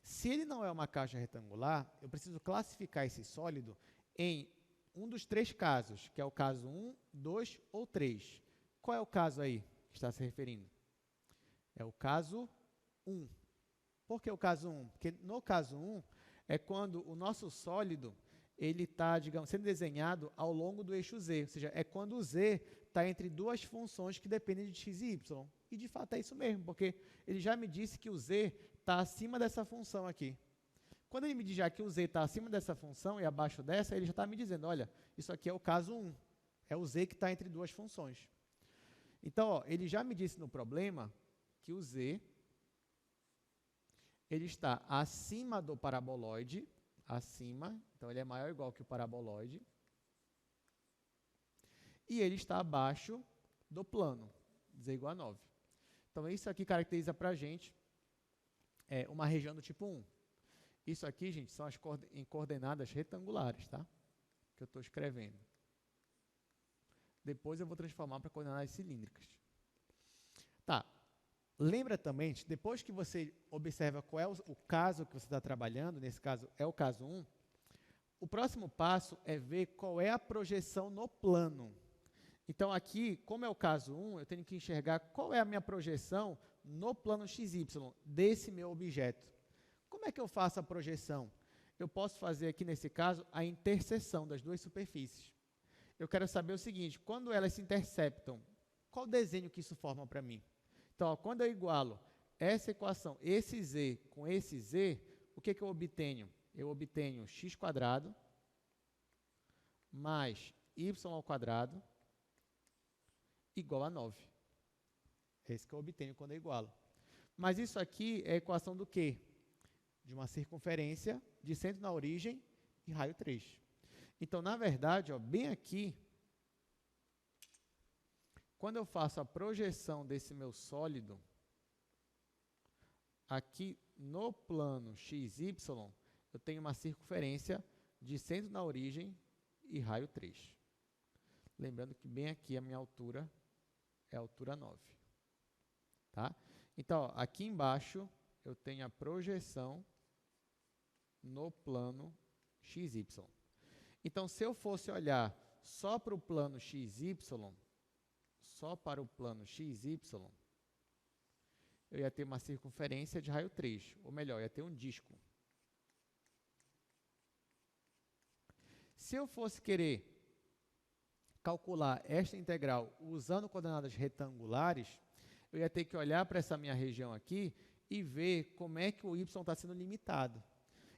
Se ele não é uma caixa retangular, eu preciso classificar esse sólido em um dos três casos, que é o caso 1, 2 ou 3. Qual é o caso aí que está se referindo? É o caso 1. Por que o caso 1? Porque no caso 1 é quando o nosso sólido ele está, digamos, sendo desenhado ao longo do eixo z, ou seja, é quando o z está entre duas funções que dependem de x e y. E de fato é isso mesmo, porque ele já me disse que o z está acima dessa função aqui. Quando ele me diz já que o z está acima dessa função e abaixo dessa, ele já está me dizendo, olha, isso aqui é o caso 1. É o z que está entre duas funções. Então, ó, ele já me disse no problema que o z ele está acima do paraboloide, acima, então ele é maior ou igual que o paraboloide, e ele está abaixo do plano, z igual a 9. Então, isso aqui caracteriza para a gente uma região do tipo 1. Isso aqui, gente, são as em coordenadas retangulares, tá? Que eu estou escrevendo. Depois eu vou transformar para coordenadas cilíndricas. Tá. Lembra também, depois que você observa qual é o caso que você está trabalhando, nesse caso é o caso 1, o próximo passo é ver qual é a projeção no plano. Então, aqui, como é o caso 1, eu tenho que enxergar qual é a minha projeção no plano XY desse meu objeto. Como é que eu faço a projeção? Eu posso fazer aqui, nesse caso, a interseção das duas superfícies. Eu quero saber o seguinte, quando elas se interceptam, qual desenho que isso forma para mim? Então, ó, quando eu igualo essa equação, esse z com esse z, o que eu obtenho? Eu obtenho x² mais y² igual a 9. É isso que eu obtenho quando eu igualo. Mas isso aqui é a equação do quê? De uma circunferência de centro na origem e raio 3. Então, na verdade, ó, bem aqui, quando eu faço a projeção desse meu sólido, aqui no plano XY, eu tenho uma circunferência de centro na origem e raio 3. Lembrando que bem aqui a minha altura é a altura 9. Tá? Então, ó, aqui embaixo eu tenho a projeção no plano XY. Então, se eu fosse olhar só para o plano XY, eu ia ter uma circunferência de raio 3, ou melhor, eu ia ter um disco. Se eu fosse querer calcular esta integral usando coordenadas retangulares, eu ia ter que olhar para essa minha região aqui e ver como é que o y está sendo limitado.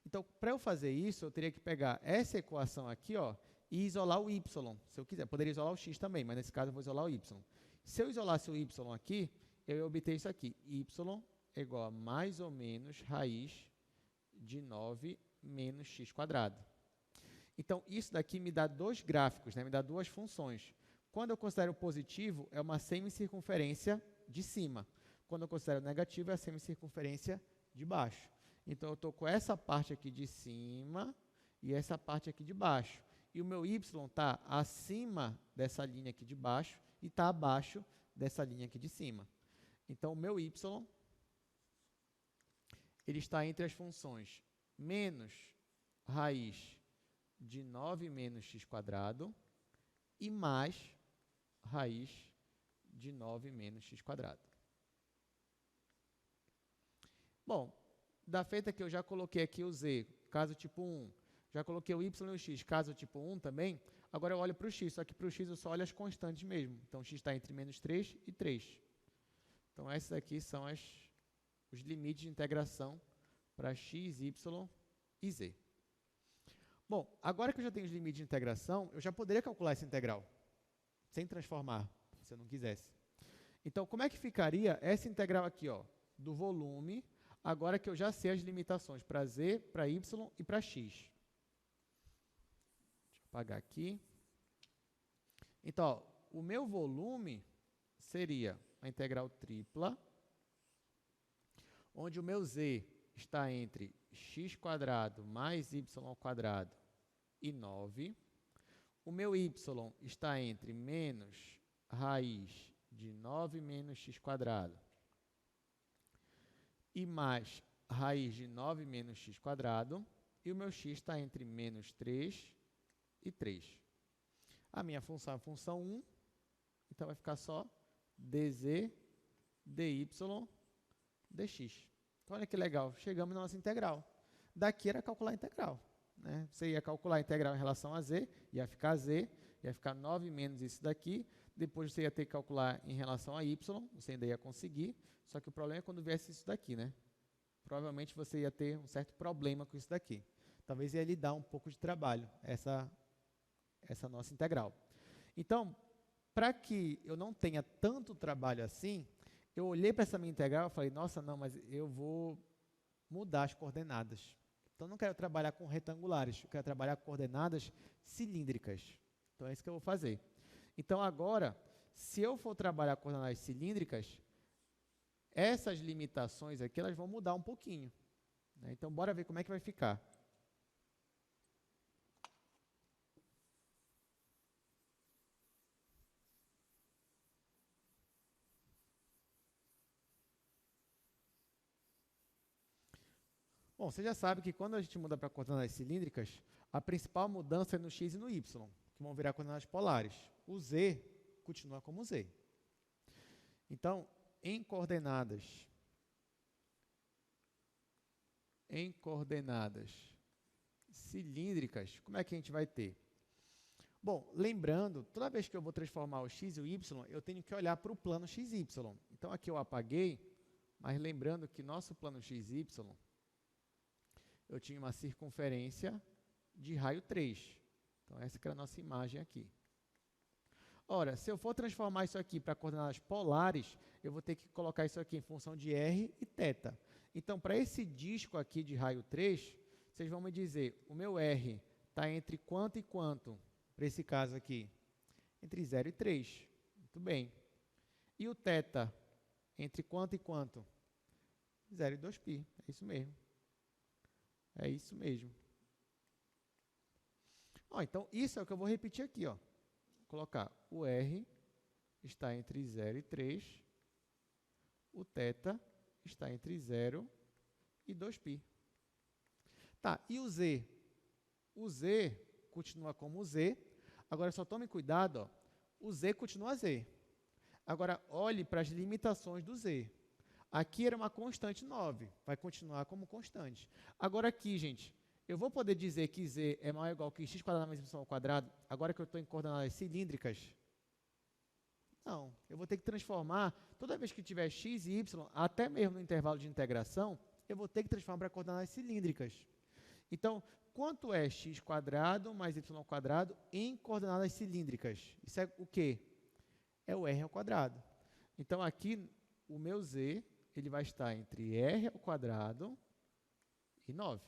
Então, para eu fazer isso, eu teria que pegar essa equação aqui, ó, e isolar o y. Se eu quiser, eu poderia isolar o x também, mas nesse caso eu vou isolar o y. Se eu isolasse o y aqui, eu ia obter isso aqui. Y é igual a mais ou menos raiz de 9 menos x². Então, isso daqui me dá dois gráficos, né? Me dá duas funções. Quando eu considero positivo, é uma semicircunferência de cima. Quando eu considero negativo, é a semicircunferência de baixo. Então, eu estou com essa parte aqui de cima e essa parte aqui de baixo. E o meu y está acima dessa linha aqui de baixo e está abaixo dessa linha aqui de cima. Então, o meu y ele está entre as funções menos raiz de 9 menos x² e mais raiz de 9 menos x². Bom, da feita que eu já coloquei aqui o z, caso tipo 1, já coloquei o y e o x, caso tipo 1 também, agora eu olho para o x, só que para o x eu só olho as constantes mesmo. Então, o x está entre menos 3 e 3. Então, esses aqui são os limites de integração para x, y e z. Bom, agora que eu já tenho os limites de integração, eu já poderia calcular essa integral, sem transformar, se eu não quisesse. Então, como é que ficaria essa integral aqui, ó, do volume, agora que eu já sei as limitações para z, para y e para x? Deixa eu apagar aqui. Então, ó, o meu volume seria a integral tripla, onde o meu z está entre x² mais y² e 9. O meu y está entre menos raiz de 9 menos x² e mais raiz de 9 menos x². E o meu x está entre menos 3 e 3. A minha função é a função 1, então vai ficar só dz, dy, dx. Então, olha que legal, chegamos na nossa integral. Daqui era calcular a integral. Né? Você ia calcular a integral em relação a z, ia ficar 9 menos isso daqui. depois você ia ter que calcular em relação a y, você ainda ia conseguir, só que o problema é quando viesse isso daqui, né? Provavelmente você ia ter um certo problema com isso daqui. Talvez ia lhe dar um pouco de trabalho, essa nossa integral. Então, para que eu não tenha tanto trabalho assim, eu olhei para essa minha integral e falei, nossa, não, mas eu vou mudar as coordenadas. Então, não quero trabalhar com retangulares, eu quero trabalhar com coordenadas cilíndricas. Então, é isso que eu vou fazer. Então, agora, se eu for trabalhar com coordenadas cilíndricas, essas limitações aqui, elas vão mudar um pouquinho, né? Então, bora ver como é que vai ficar. Bom, você já sabe que quando a gente muda para coordenadas cilíndricas, a principal mudança é no x e no y, que vão virar coordenadas polares. O z continua como z. Então, em coordenadas cilíndricas, como é que a gente vai ter? Bom, lembrando, toda vez que eu vou transformar o x e o y, eu tenho que olhar para o plano xy. Então, aqui eu apaguei, mas lembrando que nosso plano xy, eu tinha uma circunferência de raio 3. Então, essa que era a nossa imagem aqui. Ora, se eu for transformar isso aqui para coordenadas polares, eu vou ter que colocar isso aqui em função de r e θ. Então, para esse disco aqui de raio 3, vocês vão me dizer, o meu r está entre quanto e quanto, para esse caso aqui? Entre 0 e 3. Muito bem. E o θ, entre quanto e quanto? 0 e 2π. É isso mesmo. É isso mesmo. Ó, então, isso é o que eu vou repetir aqui. Ó. Vou colocar o r está entre 0 e 3. O θ está entre 0 e 2π. Tá, e o z? O z continua como z. Agora, só tome cuidado, ó. O z continua z. Agora, olhe para as limitações do z. Aqui era uma constante 9, vai continuar como constante. Agora aqui, gente, eu vou poder dizer que z é maior ou igual que x² mais y ao quadrado, agora que eu estou em coordenadas cilíndricas? Não, eu vou ter que transformar, toda vez que tiver x e y, até mesmo no intervalo de integração, eu vou ter que transformar para coordenadas cilíndricas. Então, quanto é x² mais y² em coordenadas cilíndricas? Isso é o quê? É o r ao quadrado. Então, aqui, o meu z, ele vai estar entre r ao quadrado e 9.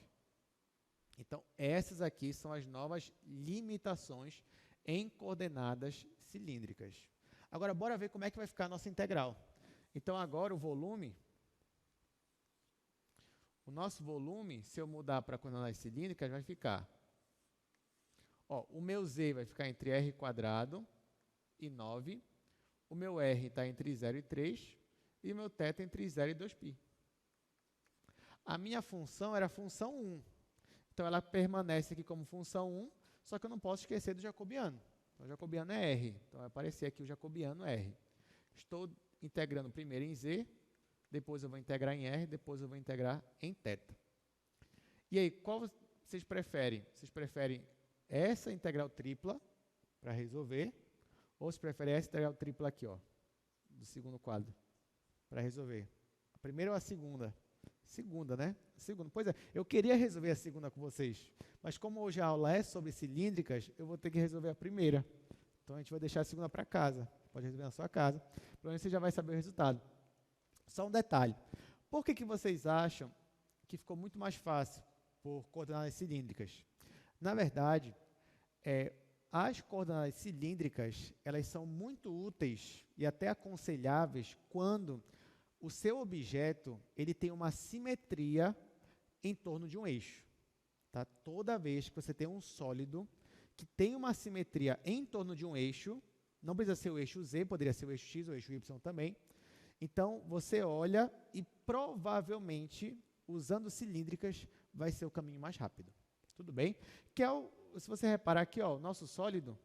Então, essas aqui são as novas limitações em coordenadas cilíndricas. Agora, bora ver como é que vai ficar a nossa integral. Então, agora o volume, o nosso volume, se eu mudar para coordenadas cilíndricas, vai ficar, ó, o meu z vai ficar entre r² e 9, o meu r está entre 0 e 3, e o meu θ entre 0 e 2π. A minha função era a função 1. Então, ela permanece aqui como função 1, só que eu não posso esquecer do jacobiano. Então, o jacobiano é r. Então, vai aparecer aqui o jacobiano r. Estou integrando primeiro em z, depois eu vou integrar em r, depois eu vou integrar em θ. E aí, qual vocês preferem? Vocês preferem essa integral tripla para resolver, ou vocês preferem essa integral tripla aqui, ó, do segundo quadro, para resolver? A primeira ou a segunda? Segunda, né? Segunda. Pois é, eu queria resolver a segunda com vocês, mas como hoje a aula é sobre cilíndricas, eu vou ter que resolver a primeira. Então, a gente vai deixar a segunda para casa. Pode resolver na sua casa. Provavelmente você já vai saber o resultado. Só um detalhe. Por que vocês acham que ficou muito mais fácil por coordenadas cilíndricas? Na verdade, as coordenadas cilíndricas, elas são muito úteis e até aconselháveis quando o seu objeto ele tem uma simetria em torno de um eixo. Tá? Toda vez que você tem um sólido que tem uma simetria em torno de um eixo, não precisa ser o eixo Z, poderia ser o eixo X ou o eixo Y também. Então, você olha e provavelmente, usando cilíndricas, vai ser o caminho mais rápido. Tudo bem? Que é se você reparar aqui, ó, o nosso sólido,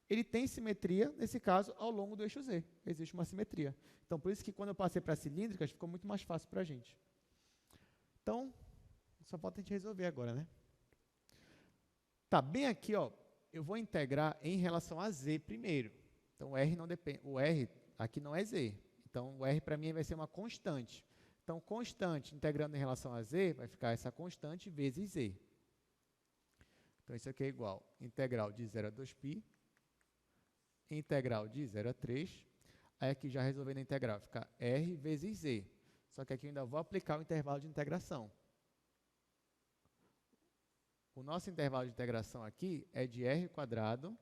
ele tem simetria, nesse caso, ao longo do eixo Z. Existe uma simetria. Então, por isso que quando eu passei para cilíndricas, ficou muito mais fácil para a gente. Então, só falta a gente resolver agora, né? Tá, bem aqui, ó, eu vou integrar em relação a Z primeiro. Então, o R não depende, o R aqui não é Z. Então, o R para mim vai ser uma constante. Então, constante integrando em relação a Z, vai ficar essa constante vezes Z. Então, isso aqui é igual a integral de 0 a 2π, integral de 0 a 3. Aí aqui já resolvendo a integral, fica R vezes Z. Só que aqui eu ainda vou aplicar o intervalo de integração. O nosso intervalo de integração aqui é de R²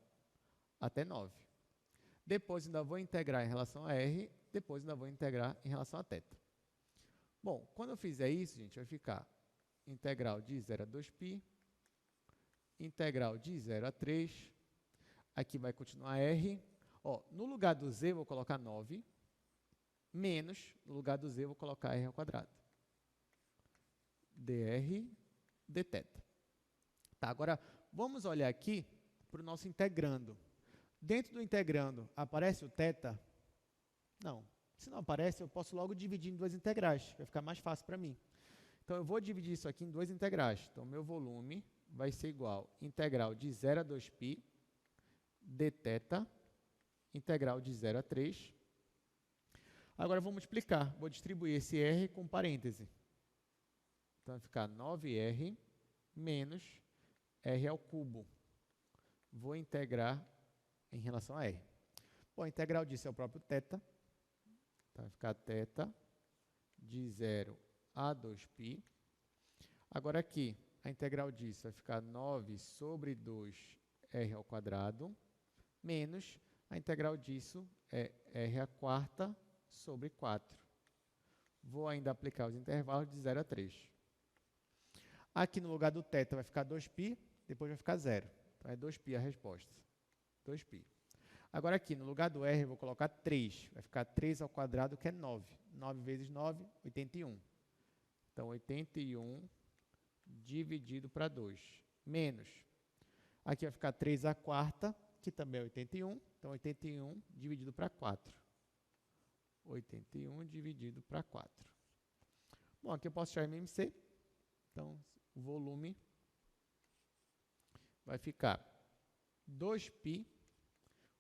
até 9. Depois ainda vou integrar em relação a R, depois ainda vou integrar em relação a θ. Bom, quando eu fizer isso, gente, vai ficar integral de 0 a 2π, integral de 0 a 3, aqui vai continuar R. Ó, no lugar do Z, eu vou colocar 9, menos, no lugar do Z, eu vou colocar R². dr dθ. Tá, agora, vamos olhar aqui para o nosso integrando. Dentro do integrando, aparece o θ? Não. Se não aparece, eu posso logo dividir em duas integrais, vai ficar mais fácil para mim. Então, eu vou dividir isso aqui em duas integrais. Então, meu volume vai ser igual a integral de 0 a 2π dθ, integral de 0 a 3. Agora, eu vou multiplicar. Vou distribuir esse R com parêntese. Então, vai ficar 9R menos R ao cubo. Vou integrar em relação a R. Bom, a integral disso é o próprio θ. Então, vai ficar θ de 0 a 2π. Agora, aqui, a integral disso vai ficar 9 sobre 2R² menos a integral disso é R² sobre 4. Vou ainda aplicar os intervalos de 0 a 3. Aqui no lugar do θ vai ficar 2π, depois vai ficar 0. Então, é 2π a resposta. 2π. Agora, aqui no lugar do R, eu vou colocar 3. Vai ficar 3², que é 9. 9 vezes 9, 81. Então, 81 dividido para 2. Menos. Aqui vai ficar 3², que também é 81. Então, 81 dividido para 4. 81 dividido para 4. Bom, aqui eu posso achar MMC. Então, o volume vai ficar 2π.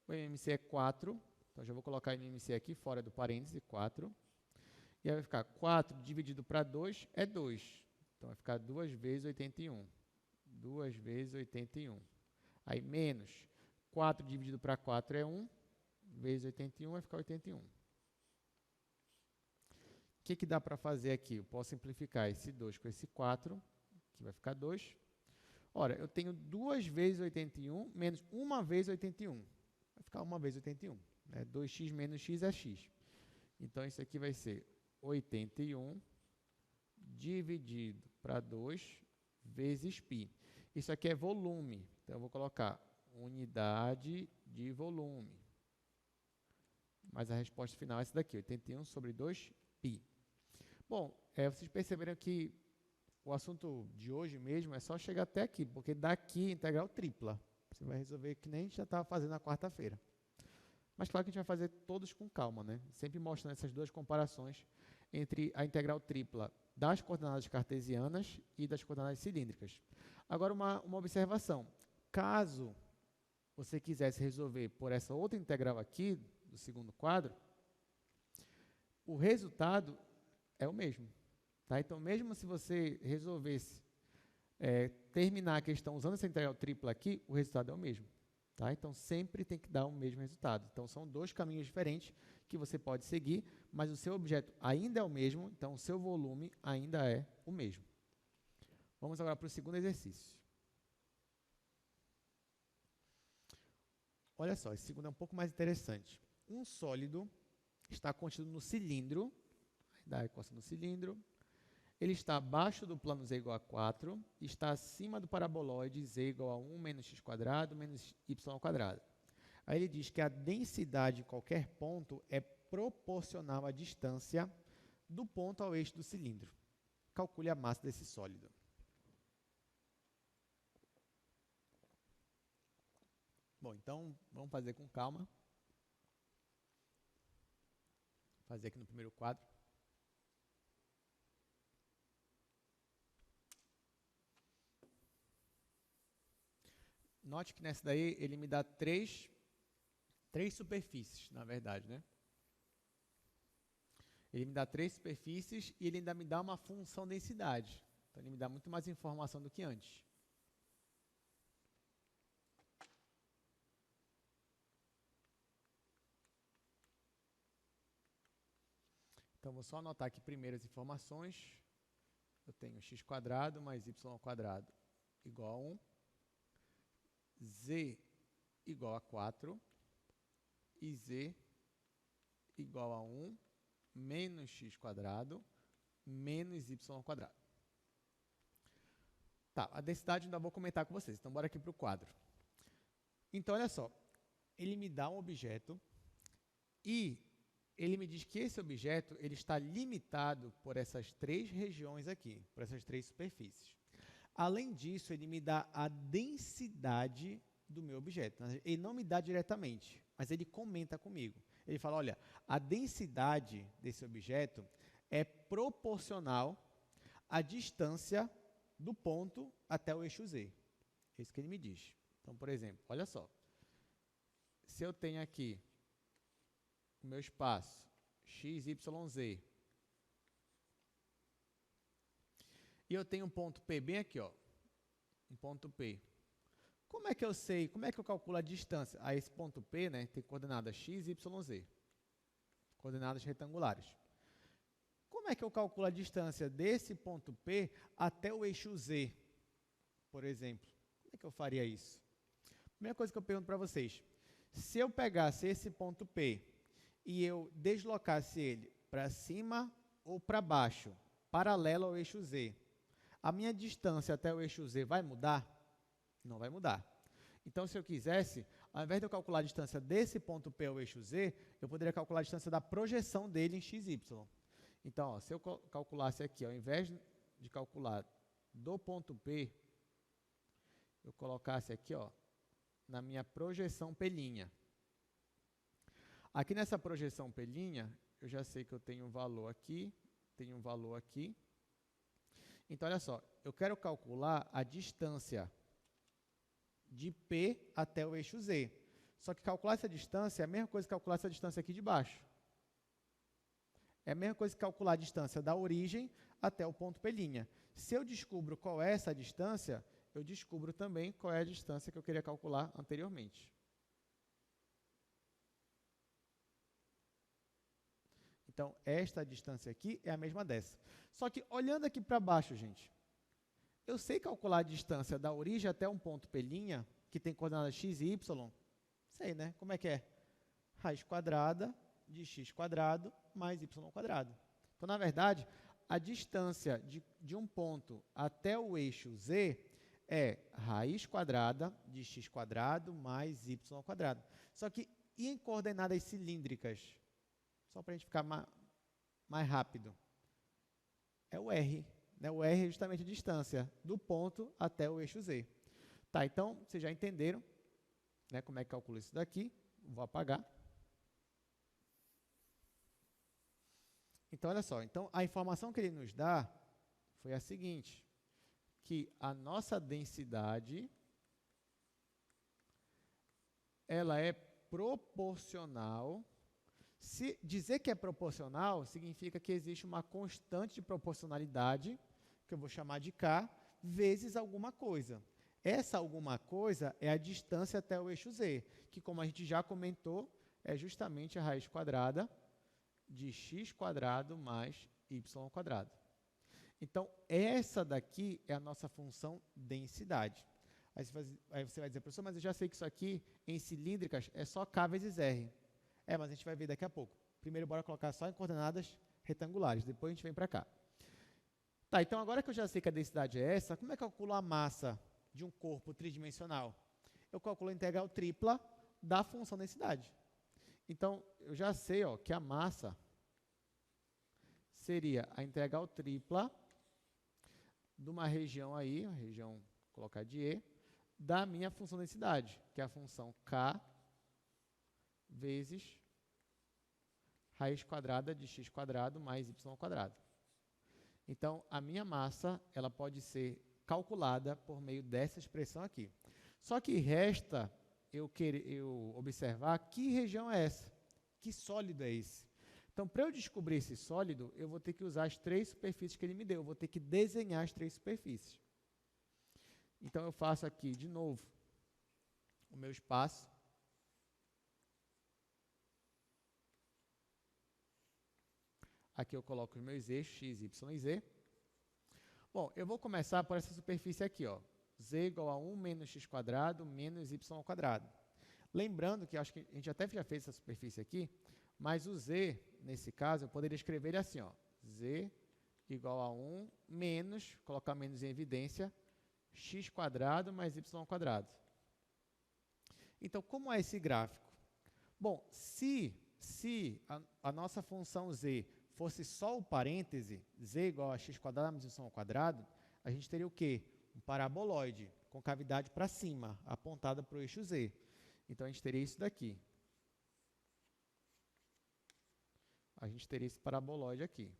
O MMC é 4. Então, já vou colocar MMC aqui fora do parêntese, 4. E aí vai ficar 4 dividido para 2 é 2. Então, vai ficar 2 vezes 81. 2 vezes 81. Aí, menos 4 dividido para 4 é 1. Vezes 81 vai ficar 81. O que dá para fazer aqui? Eu posso simplificar esse 2 com esse 4, que vai ficar 2. Ora, eu tenho 2 vezes 81 menos 1 vezes 81. Vai ficar 1 vezes 81. Né? 2x menos x é x. Então, isso aqui vai ser 81 dividido para 2 vezes π. Isso aqui é volume. Então, eu vou colocar unidade de volume. Mas a resposta final é essa daqui, 81 sobre 2π. Bom, vocês perceberam que o assunto de hoje mesmo é só chegar até aqui, porque daqui integral tripla. Você vai resolver que nem a gente já estava fazendo na quarta-feira. Mas claro que a gente vai fazer todos com calma, né? Sempre mostrando essas duas comparações entre a integral tripla das coordenadas cartesianas e das coordenadas cilíndricas. Agora, uma observação. Caso você quisesse resolver por essa outra integral aqui, do segundo quadro, o resultado é o mesmo. Tá? Então, mesmo se você resolvesse terminar a questão usando essa integral tripla aqui, o resultado é o mesmo. Tá? Então, sempre tem que dar o mesmo resultado. Então, são dois caminhos diferentes que você pode seguir, mas o seu objeto ainda é o mesmo, então o seu volume ainda é o mesmo. Vamos agora para o segundo exercício. Olha só, esse segundo é um pouco mais interessante. Um sólido está contido no cilindro, da equação do cilindro, ele está abaixo do plano z igual a 4, está acima do paraboloide z igual a 1 menos x² menos y². Aí ele diz que a densidade em qualquer ponto é proporcional à distância do ponto ao eixo do cilindro. Calcule a massa desse sólido. Bom, então, vamos fazer com calma. Vou fazer aqui no primeiro quadro. Note que nessa daí ele me dá três três superfícies, na verdade, né? Ele me dá três superfícies e ele ainda me dá uma função densidade. Então, ele me dá muito mais informação do que antes. Então, vou só anotar aqui primeiro as informações. Eu tenho x² mais y² igual a 1. Z igual a 4. E z igual a 1 menos x² menos y². Tá, a densidade ainda vou comentar com vocês. Então, bora aqui para o quadro. Então, olha só. Ele me dá um objeto e ele me diz que esse objeto ele está limitado por essas três regiões aqui, por essas três superfícies. Além disso, ele me dá a densidade do meu objeto. Ele não me dá diretamente, mas ele comenta comigo. Ele fala, olha, a densidade desse objeto é proporcional à distância do ponto até o eixo Z. É isso que ele me diz. Então, por exemplo, olha só. Se eu tenho aqui o meu espaço x, y, z, e eu tenho um ponto P bem aqui, ó, um ponto P. Como é que eu sei, como é que eu calculo a distância a esse ponto P, né? Tem coordenadas x, y, z, coordenadas retangulares. Como é que eu calculo a distância desse ponto P até o eixo Z, por exemplo? Como é que eu faria isso? Primeira coisa que eu pergunto para vocês, se eu pegasse esse ponto P e eu deslocasse ele para cima ou para baixo, paralelo ao eixo Z, a minha distância até o eixo Z vai mudar? Não vai mudar. Então, se eu quisesse, ao invés de eu calcular a distância desse ponto P ao eixo Z, eu poderia calcular a distância da projeção dele em x, y. Então, ó, se eu calculasse aqui, ao invés de calcular do ponto P, eu colocasse aqui, ó, na minha projeção P'. Aqui nessa projeção P', eu já sei que eu tenho um valor aqui, tenho um valor aqui. Então, olha só, eu quero calcular a distância de P até o eixo Z. Só que calcular essa distância é a mesma coisa que calcular essa distância aqui de baixo. É a mesma coisa que calcular a distância da origem até o ponto P'. Se eu descubro qual é essa distância, eu descubro também qual é a distância que eu queria calcular anteriormente. Então, esta distância aqui é a mesma dessa. Só que, olhando aqui para baixo, gente, eu sei calcular a distância da origem até um ponto P', que tem coordenadas x e y. Sei, né? Como é que é? Raiz quadrada de x² mais y². Então, na verdade, a distância de um ponto até o eixo Z é raiz quadrada de x² mais y². Só que, e em coordenadas cilíndricas? Só para a gente ficar mais rápido. É o R. Né? O R é justamente a distância do ponto até o eixo Z. Tá, então, vocês já entenderam, né, como é que calcula isso daqui. Vou apagar. Então, olha só. Então, a informação que ele nos dá foi a seguinte, que a nossa densidade ela é proporcional. Se dizer que é proporcional, significa que existe uma constante de proporcionalidade, que eu vou chamar de K, vezes alguma coisa. Essa alguma coisa é a distância até o eixo Z, que, como a gente já comentou, é justamente a raiz quadrada de x² mais y². Então, essa daqui é a nossa função densidade. Aí você vai dizer, professor, mas eu já sei que isso aqui, em cilíndricas, é só K vezes R. Mas a gente vai ver daqui a pouco. Primeiro, bora colocar só em coordenadas retangulares, depois a gente vem para cá. Tá, então agora que eu já sei que a densidade é essa, como é que eu calculo a massa de um corpo tridimensional? Eu calculo a integral tripla da função densidade. Então, eu já sei, ó, que a massa seria a integral tripla de uma região aí, a região, vou colocar de E, da minha função densidade, que é a função K vezes raiz quadrada de x² mais y². Então, a minha massa ela pode ser calculada por meio dessa expressão aqui. Só que resta eu observar que região é essa, que sólido é esse. Então, para eu descobrir esse sólido, eu vou ter que usar as 3 superfícies que ele me deu, eu vou ter que desenhar as 3 superfícies. Então, eu faço aqui, de novo, o meu espaço. Aqui eu coloco os meus eixos, x, y e z. Bom, eu vou começar por essa superfície aqui, ó. Z igual a 1 menos x quadrado menos y ao quadrado. Lembrando que acho que a gente até já fez essa superfície aqui, mas o z, nesse caso, eu poderia escrever ele assim, ó. Z igual a 1 menos, colocar menos em evidência, x quadrado mais y ao quadrado. Então, como é esse gráfico? Bom, se a nossa função z fosse só o parêntese, z igual a x quadrado mais y ao quadrado, a gente teria o quê? Um paraboloide com cavidade para cima, apontada para o eixo z. Então, a gente teria isso daqui. A gente teria esse paraboloide aqui.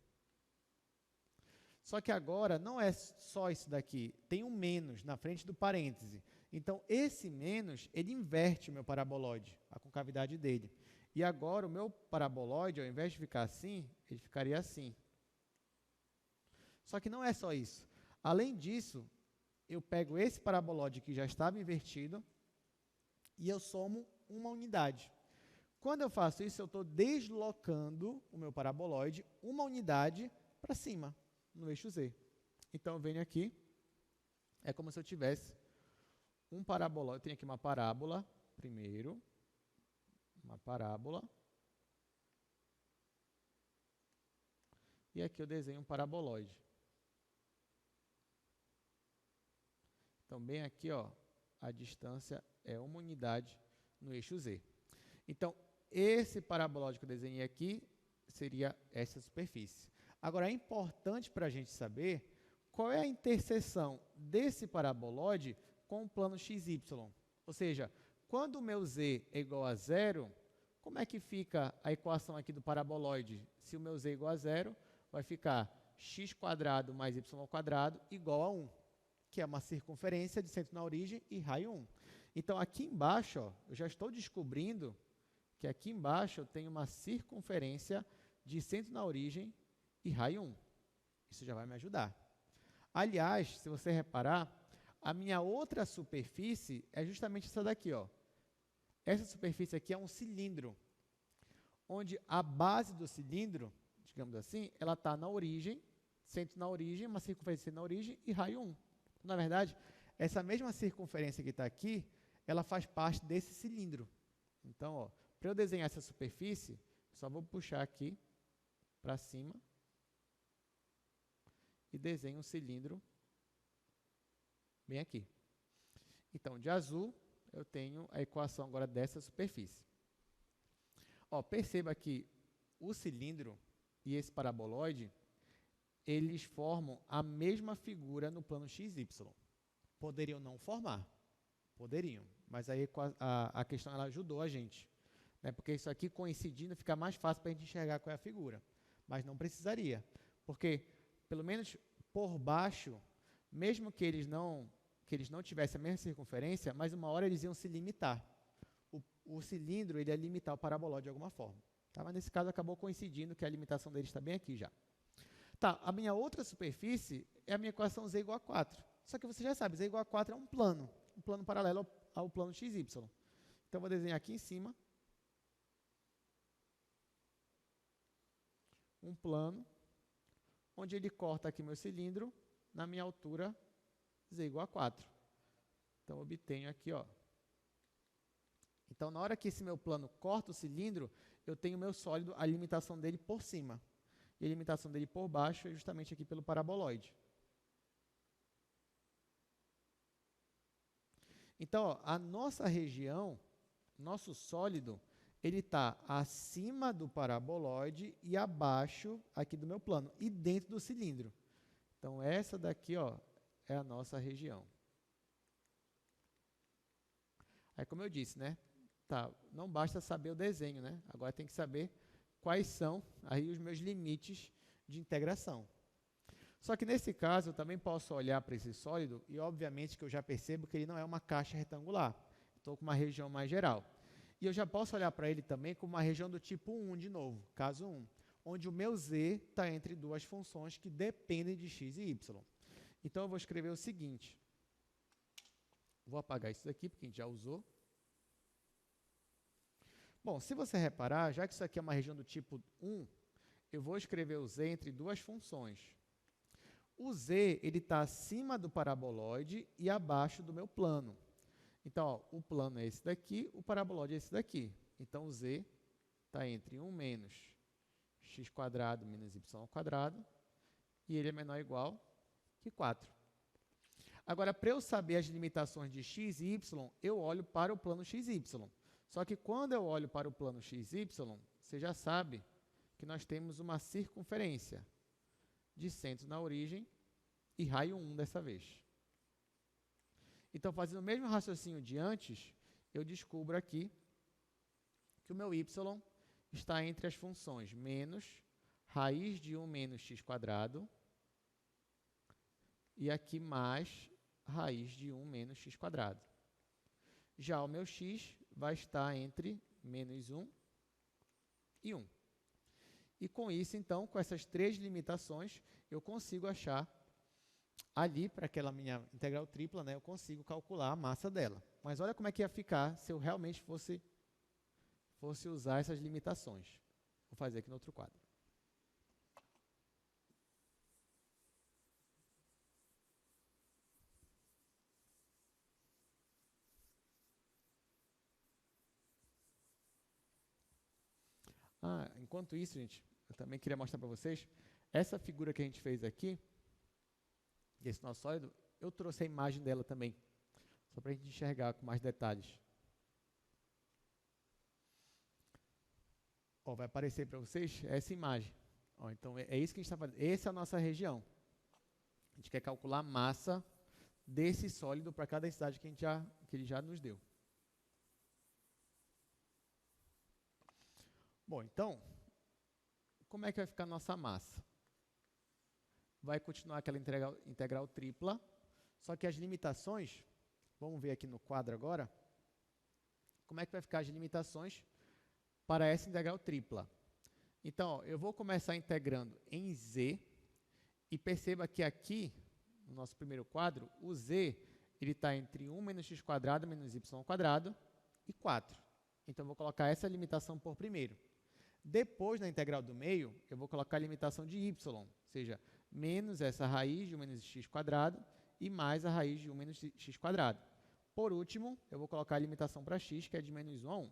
Só que agora não é só isso daqui, tem um menos na frente do parêntese. Então, esse menos, ele inverte o meu paraboloide, a concavidade dele. E agora o meu paraboloide, ao invés de ficar assim, ele ficaria assim. Só que não é só isso. Além disso, eu pego esse paraboloide que já estava invertido e eu somo uma unidade. Quando eu faço isso, eu estou deslocando o meu paraboloide uma unidade para cima, no eixo z. Então, eu venho aqui, é como se eu tivesse um paraboloide. Eu tenho aqui uma parábola, primeiro, uma parábola. E aqui eu desenho um paraboloide. Então, bem aqui, ó, a distância é uma unidade no eixo z. Então, esse paraboloide que eu desenhei aqui seria essa superfície. Agora, é importante para a gente saber qual é a interseção desse paraboloide com o plano xy. Ou seja, quando o meu z é igual a 0, como é que fica a equação aqui do paraboloide? Se o meu z é igual a 0, vai ficar x quadrado mais y ao quadrado igual a 1, que é uma circunferência de centro na origem e raio 1. Então, aqui embaixo, ó, eu já estou descobrindo que aqui embaixo eu tenho uma circunferência de centro na origem e raio 1. Isso já vai me ajudar. Aliás, se você reparar, a minha outra superfície é justamente essa daqui, ó. Essa superfície aqui é um cilindro, onde a base do cilindro, digamos assim, ela está na origem, centro na origem, uma circunferência na origem e raio 1. Na verdade, essa mesma circunferência que está aqui, ela faz parte desse cilindro. Então, ó, para eu desenhar essa superfície, só vou puxar aqui para cima e desenho um cilindro bem aqui. Então, de azul, eu tenho a equação agora dessa superfície. Ó, perceba que o cilindro e esse paraboloide, eles formam a mesma figura no plano XY. Poderiam não formar? Poderiam, mas aí a questão ela ajudou a gente. Né? Porque isso aqui coincidindo fica mais fácil para a gente enxergar qual é a figura. Mas não precisaria, porque pelo menos por baixo, mesmo que eles não tivessem a mesma circunferência, mas uma hora eles iam se limitar. O cilindro ele ia limitar o paraboloide de alguma forma. Tá? Mas nesse caso acabou coincidindo que a limitação deles está bem aqui já. Tá, a minha outra superfície é a minha equação z igual a 4. Só que você já sabe, z igual a 4 é um plano paralelo ao plano xy. Então, eu vou desenhar aqui em cima um plano onde ele corta aqui meu cilindro na minha altura z igual a 4. Então, eu obtenho aqui, ó. Então, na hora que esse meu plano corta o cilindro, eu tenho o meu sólido, a limitação dele por cima. E a limitação dele por baixo é justamente aqui pelo paraboloide. Então, ó, a nossa região, nosso sólido, ele está acima do paraboloide e abaixo aqui do meu plano, e dentro do cilindro. Então, essa daqui, ó, é a nossa região. Aí, como eu disse, né? Tá, não basta saber o desenho, né? Agora tem que saber quais são aí os meus limites de integração. Só que nesse caso, eu também posso olhar para esse sólido e, obviamente, que eu já percebo que ele não é uma caixa retangular. estou com uma região mais geral. E eu já posso olhar para ele também como uma região do tipo 1 de novo, caso 1, onde o meu z está entre duas funções que dependem de x e y. Então, eu vou escrever o seguinte. Vou apagar isso daqui, porque a gente já usou. Bom, se você reparar, já que isso aqui é uma região do tipo 1, eu vou escrever o z entre duas funções. O z está acima do paraboloide e abaixo do meu plano. Então, ó, o plano é esse daqui, o paraboloide é esse daqui. Então, o z está entre 1 menos x² menos y², e ele é menor ou igual que 4. Agora, para eu saber as limitações de x e y, eu olho para o plano xy. Só que quando eu olho para o plano xy, você já sabe que nós temos uma circunferência de centro na origem e raio 1 dessa vez. Então, fazendo o mesmo raciocínio de antes, eu descubro aqui que o meu y está entre as funções menos raiz de 1 menos x² e aqui mais raiz de 1 menos x². Já o meu x vai estar entre menos 1 e 1. E com isso, então, com essas três limitações, eu consigo achar ali, para aquela minha integral tripla, né, eu consigo calcular a massa dela. Mas olha como é que ia ficar se eu realmente fosse usar essas limitações. Vou fazer aqui no outro quadro. Enquanto isso, gente, eu também queria mostrar para vocês, essa figura que a gente fez aqui, desse nosso sólido, eu trouxe a imagem dela também, só para a gente enxergar com mais detalhes. Ó, vai aparecer para vocês essa imagem. Ó, então, é isso que a gente está fazendo. Essa é a nossa região. A gente quer calcular a massa desse sólido para cada densidade que ele já nos deu. Bom, então, como é que vai ficar a nossa massa? Vai continuar aquela integral tripla, só que as limitações, vamos ver aqui no quadro agora, como é que vai ficar as limitações para essa integral tripla. Então, ó, eu vou começar integrando em z, e perceba que aqui, no nosso primeiro quadro, o z está entre 1 menos x² menos y² e 4. Então, eu vou colocar essa limitação por primeiro. Depois, na integral do meio, eu vou colocar a limitação de y, ou seja, menos essa raiz de 1 menos x² e mais a raiz de 1 menos x². Por último, eu vou colocar a limitação para x, que é de menos 1 a 1.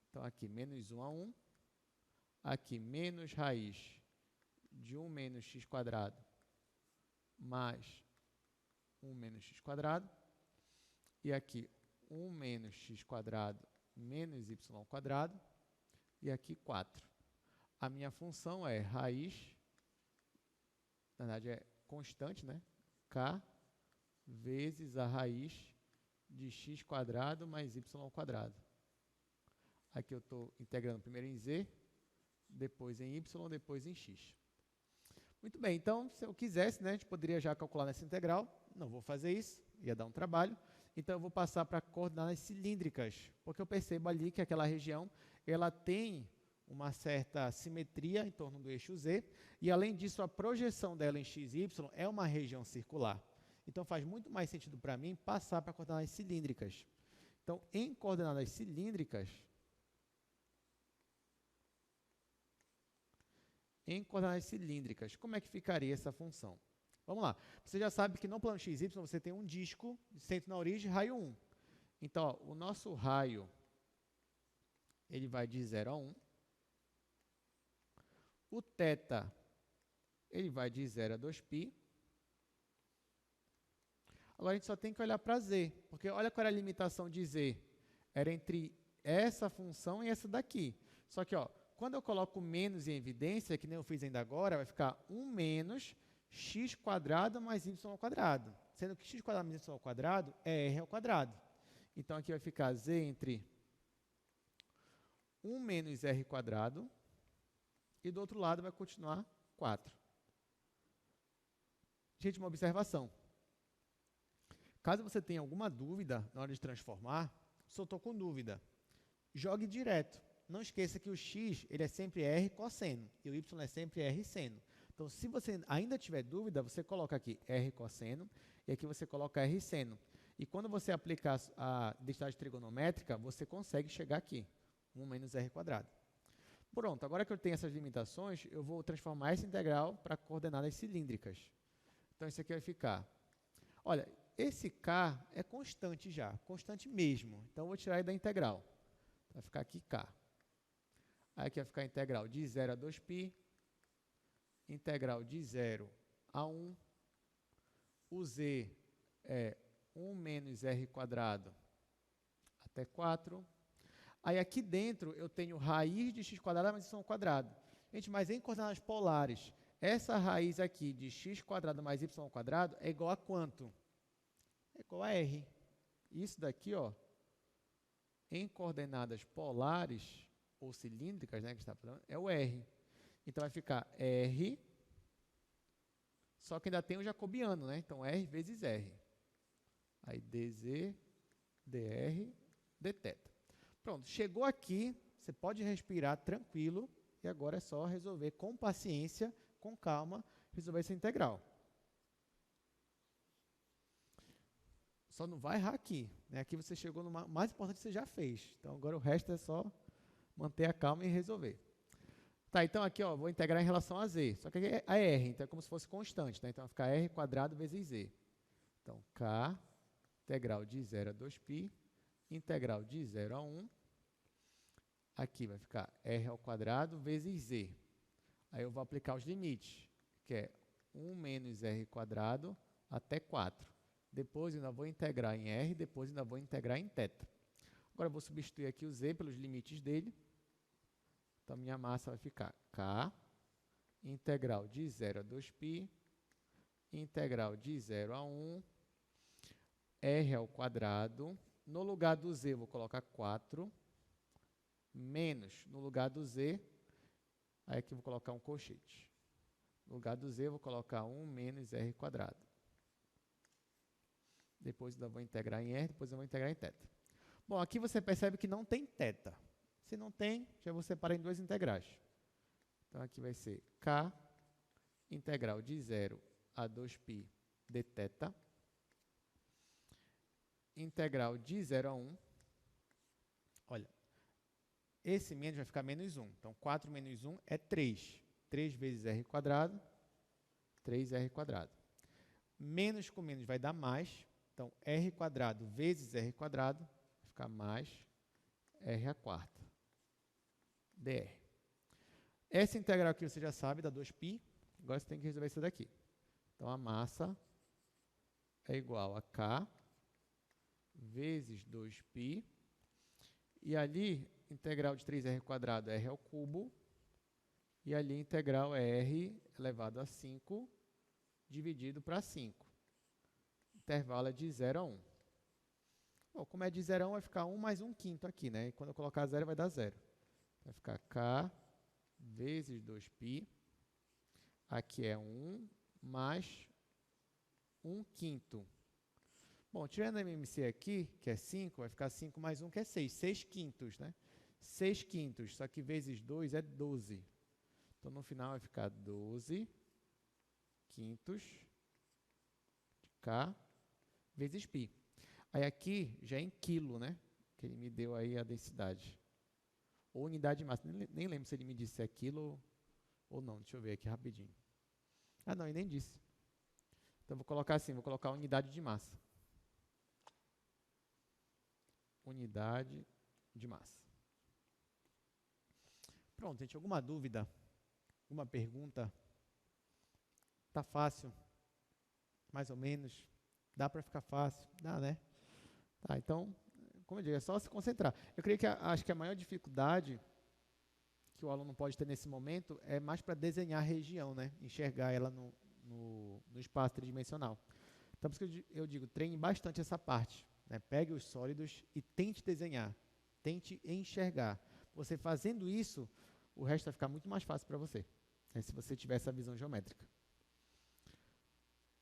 Então, aqui, menos 1 a 1. Aqui, menos raiz de 1 menos x² mais 1 menos x². E aqui, 1 menos x² menos y². E aqui 4. A minha função é raiz, na verdade é constante, né? K vezes a raiz de x² mais y². Aqui eu estou integrando primeiro em z, depois em y, depois em x. Muito bem, então, se eu quisesse, né, a gente poderia já calcular nessa integral. Não vou fazer isso, ia dar um trabalho. Então, eu vou passar para coordenadas cilíndricas, porque eu percebo ali que aquela região ela tem uma certa simetria em torno do eixo z, e além disso, a projeção dela em x e y é uma região circular. Então, faz muito mais sentido para mim passar para coordenadas cilíndricas. Então, em coordenadas cilíndricas, como é que ficaria essa função? Vamos lá. Você já sabe que no plano xy você tem um disco de centro na origem, raio 1. Então, ó, o nosso raio ele vai de 0 a 1. O θ ele vai de 0 a 2π. Agora, a gente só tem que olhar para z, porque olha qual era a limitação de z. Era entre essa função e essa daqui. Só que, ó, quando eu coloco menos em evidência, que nem eu fiz ainda agora, vai ficar 1 menos x² mais y². Sendo que x² mais y² é r². Então, aqui vai ficar z entre 1 menos r², e do outro lado vai continuar 4. Gente, uma observação. Caso você tenha alguma dúvida na hora de transformar, se eu estou com dúvida, jogue direto. Não esqueça que o x ele é sempre r cosseno e o y é sempre r seno. Então, se você ainda tiver dúvida, você coloca aqui r cosseno e aqui você coloca r seno. E quando você aplicar a densidade trigonométrica, você consegue chegar aqui, 1 menos r quadrado. Pronto, agora que eu tenho essas limitações, eu vou transformar essa integral para coordenadas cilíndricas. Então, isso aqui vai ficar... Olha, esse k é constante já, constante mesmo. Então, eu vou tirar ele da integral. Vai ficar aqui k. Aí aqui vai ficar a integral de 0 a 2π, integral de 0 a 1. O z é 1 menos r quadrado até 4. Aí aqui dentro eu tenho raiz de x quadrado, mas isso é um quadrado. Gente, mas em coordenadas polares, essa raiz aqui de x quadrado mais y ao quadrado é igual a quanto? É igual a r. Isso daqui, ó, em coordenadas polares ou cilíndricas, né, que está falando, é o r. Então vai ficar r, só que ainda tem o jacobiano, né? Então r vezes r. Aí dz, dr, dθ. Pronto, chegou aqui, você pode respirar tranquilo e agora é só resolver com paciência, com calma, resolver essa integral. Só não vai errar aqui, né? Aqui você chegou no mais importante que você já fez. Então agora o resto é só manter a calma e resolver. Tá, então aqui, ó, vou integrar em relação a z, só que aqui é a r, então é como se fosse constante, tá? Então vai ficar r quadrado vezes z. Então k, integral de 0 a 2π, integral de 0 a 1, aqui vai ficar r ao quadrado vezes z. Aí eu vou aplicar os limites, que é 1 menos r quadrado até 4. Depois ainda vou integrar em r, depois ainda vou integrar em θ. Agora eu vou substituir aqui o z pelos limites dele. Então minha massa vai ficar k, integral de 0 a 2π, integral de 0 a 1, r ao quadrado. No lugar do z, eu vou colocar 4, menos, no lugar do z, aí aqui eu vou colocar um colchete. No lugar do z, eu vou colocar 1 menos r quadrado. Depois eu vou integrar em r, depois eu vou integrar em θ. Bom, aqui você percebe que não tem θ. Se não tem, já vou separar em duas integrais. Então, aqui vai ser k, integral de 0 a 2π dθ, integral de 0 a 1. Olha, esse menos vai ficar menos 1. Então, 4 menos 1 é 3. 3 vezes r quadrado, 3r quadrado. Menos com menos vai dar mais. Então, r quadrado vezes r quadrado vai ficar mais r à quarta, dr. Essa integral aqui você já sabe, dá 2π. Agora você tem que resolver isso daqui. Então, a massa é igual a k vezes 2π. E ali, integral de 3r quadrado é r ao cubo. E ali, integral é r elevado a 5 dividido para 5. Intervalo é de 0 a 1. Bom, como é de 0 a 1, vai ficar 1 mais 1 quinto aqui, né? E quando eu colocar 0, vai dar 0. Vai ficar k vezes 2π. Aqui é 1 mais 1 quinto. Bom, tirando a MMC aqui, que é 5, vai ficar 5 mais 1, que é 6. 6 quintos, né? 6 quintos, só que vezes 2 é 12. Então, no final, vai ficar 12 quintos de k vezes π. Aí aqui já é em quilo, né? Que ele me deu aí a densidade. Ou unidade de massa. Nem lembro se ele me disse se é quilo ou não. Deixa eu ver aqui rapidinho. Ah, não, ele nem disse. Então, vou colocar assim, vou colocar unidade de massa. Unidade de massa. Pronto, gente. Alguma dúvida? Alguma pergunta? Tá fácil? Mais ou menos? Dá para ficar fácil? Dá, né? Tá, então, como eu digo, é só se concentrar. Eu creio que acho que a maior dificuldade que o aluno pode ter nesse momento é mais para desenhar a região, né? Enxergar ela no espaço tridimensional. Então, por isso que eu digo, treine bastante essa parte. Né? Pegue os sólidos e tente desenhar. Tente enxergar. Você fazendo isso, o resto vai ficar muito mais fácil para você, né? Se você tiver essa visão geométrica.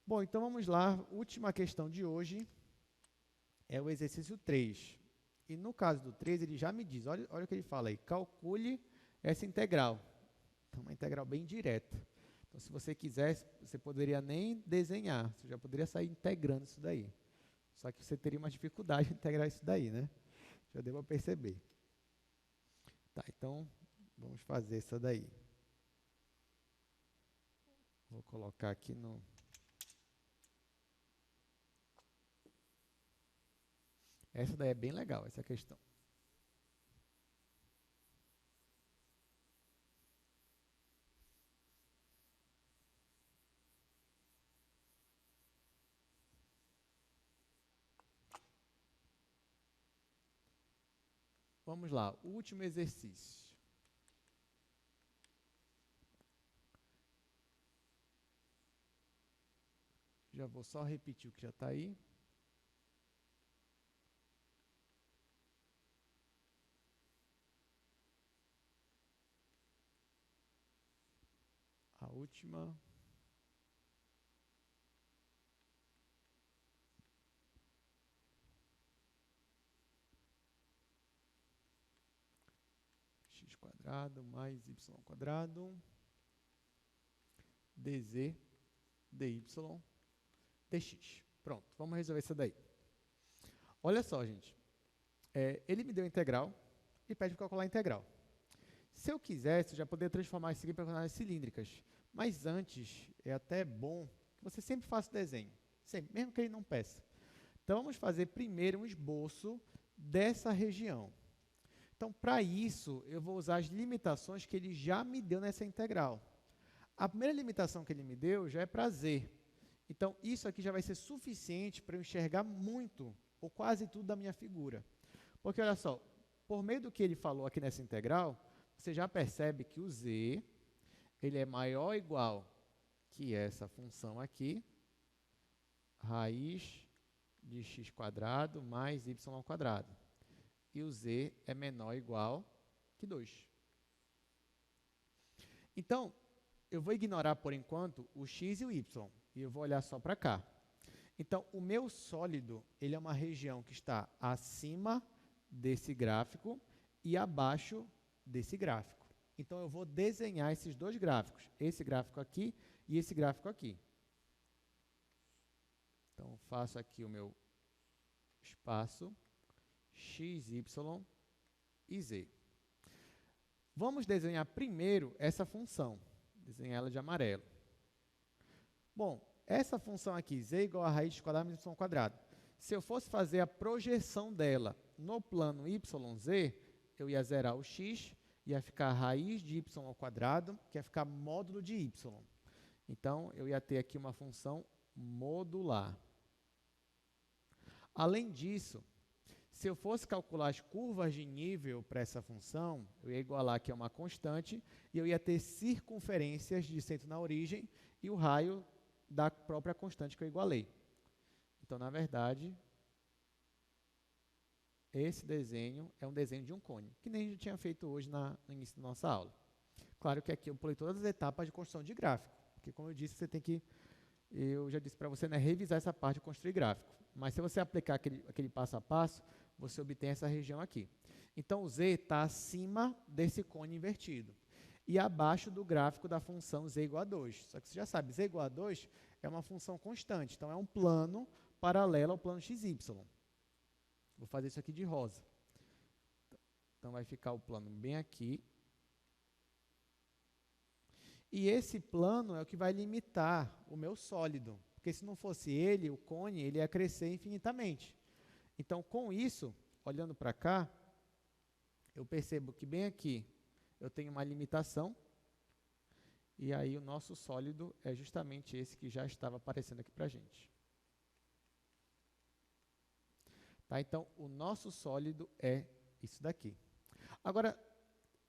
Bom, então vamos lá. Última questão de hoje. é o exercício 3. E no caso do 3, ele já me diz, olha o que ele fala aí, calcule essa integral. Então, uma integral bem direta. Então, se você quisesse, você poderia nem desenhar, você já poderia sair integrando isso daí. Só que você teria uma dificuldade de integrar isso daí, né? Já deu para perceber. Tá, então, vamos fazer essa daí. Vou colocar aqui no... Essa daí é bem legal, essa questão. Vamos lá, último exercício. Já vou só repetir o que já está aí. A última. X quadrado mais y quadrado dz dy dx. Pronto, vamos resolver isso daí. Olha só, gente. Ele me deu a integral e pede para calcular a integral. Se eu quisesse, eu já poderia transformar isso aqui para coordenadas cilíndricas. Mas antes, é até bom que você sempre faça o desenho. Sempre, mesmo que ele não peça. Então, vamos fazer primeiro um esboço dessa região. Então, para isso, eu vou usar as limitações que ele já me deu nessa integral. A primeira limitação que ele me deu já é para z. Então, isso aqui já vai ser suficiente para eu enxergar muito, ou quase tudo da minha figura. Porque, olha só, por meio do que ele falou aqui nessa integral, você já percebe que o z ele é maior ou igual que essa função aqui, raiz de x quadrado mais y quadrado. E o z é menor ou igual que 2. Então, eu vou ignorar, por enquanto, o x e o y, e eu vou olhar só para cá. Então, o meu sólido ele é uma região que está acima desse gráfico e abaixo desse gráfico. Então, eu vou desenhar esses dois gráficos, esse gráfico aqui e esse gráfico aqui. Então, faço aqui o meu espaço x, y e z. Vamos desenhar primeiro essa função, desenhar ela de amarelo. Bom, essa função aqui, z igual a raiz de quadrado mais y quadrado, se eu fosse fazer a projeção dela no plano YZ, eu ia zerar o x, ia ficar raiz de y ao quadrado, que ia ficar módulo de y. Então, eu ia ter aqui uma função modular. Além disso, se eu fosse calcular as curvas de nível para essa função, eu ia igualar aqui a uma constante e eu ia ter circunferências de centro na origem e o raio da própria constante que eu igualei. Então, na verdade, esse desenho é um desenho de um cone, que nem a gente tinha feito hoje no início da nossa aula. Claro que aqui eu pulei todas as etapas de construção de gráfico, porque, como eu disse, você tem que, eu já disse para você, né, revisar essa parte de construir gráfico. Mas se você aplicar aquele passo a passo, você obtém essa região aqui. Então, o z está acima desse cone invertido e abaixo do gráfico da função z igual a 2. Só que você já sabe, z igual a 2 é uma função constante, então é um plano paralelo ao plano xy. Vou fazer isso aqui de rosa. Então, vai ficar o plano bem aqui. E esse plano é o que vai limitar o meu sólido, porque se não fosse ele, o cone, ele ia crescer infinitamente. Então, com isso, olhando para cá, eu percebo que bem aqui eu tenho uma limitação, e aí o nosso sólido é justamente esse que já estava aparecendo aqui para a gente. Tá? Então, o nosso sólido é isso daqui. Agora,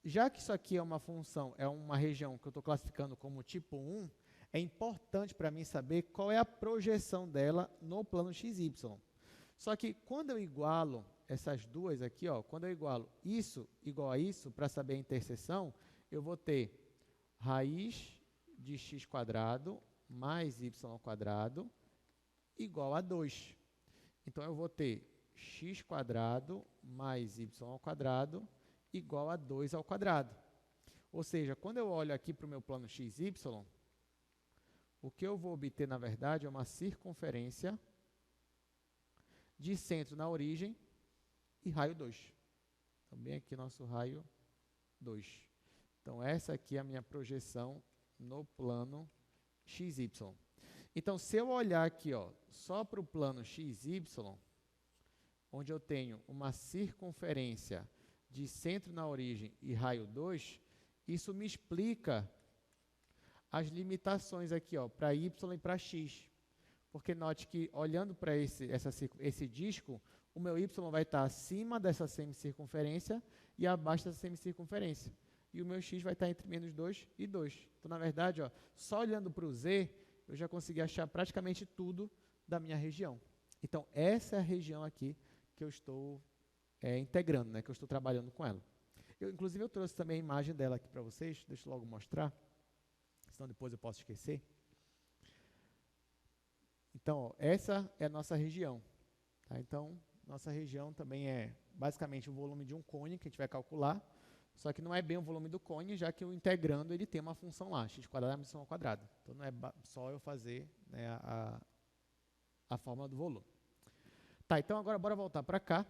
já que isso aqui é uma função, é uma região que eu estou classificando como tipo 1, é importante para mim saber qual é a projeção dela no plano XY. Só que quando eu igualo essas duas aqui, ó, quando eu igualo isso igual a isso, para saber a interseção, eu vou ter raiz de x quadrado mais y quadrado igual a 2. Então, eu vou ter x² mais y² igual a 2². Ou seja, quando eu olho aqui para o meu plano xy, o que eu vou obter, na verdade, é uma circunferência de centro na origem e raio 2. Então, bem aqui nosso raio 2. Então, essa aqui é a minha projeção no plano XY. Então, se eu olhar aqui, ó, só para o plano XY, onde eu tenho uma circunferência de centro na origem e raio 2, isso me explica as limitações aqui, ó, para y e para x. Porque note que, olhando para esse disco, o meu y vai estar acima dessa semicircunferência e abaixo dessa semicircunferência. E o meu x vai estar entre menos 2 e 2. Então, na verdade, ó, só olhando para o z, eu já consegui achar praticamente tudo da minha região. Então, essa é a região aqui que eu estou integrando, né, que eu estou trabalhando com ela. Inclusive, eu trouxe também a imagem dela aqui para vocês. Deixa eu logo mostrar, senão depois eu posso esquecer. Então, ó, essa é a nossa região. Tá? Então, nossa região também é basicamente o volume de um cone que a gente vai calcular, só que não é bem o volume do cone, já que o integrando ele tem uma função lá, x² mais y². Então, não é só eu fazer, né, a fórmula do volume. Tá, então agora bora voltar para cá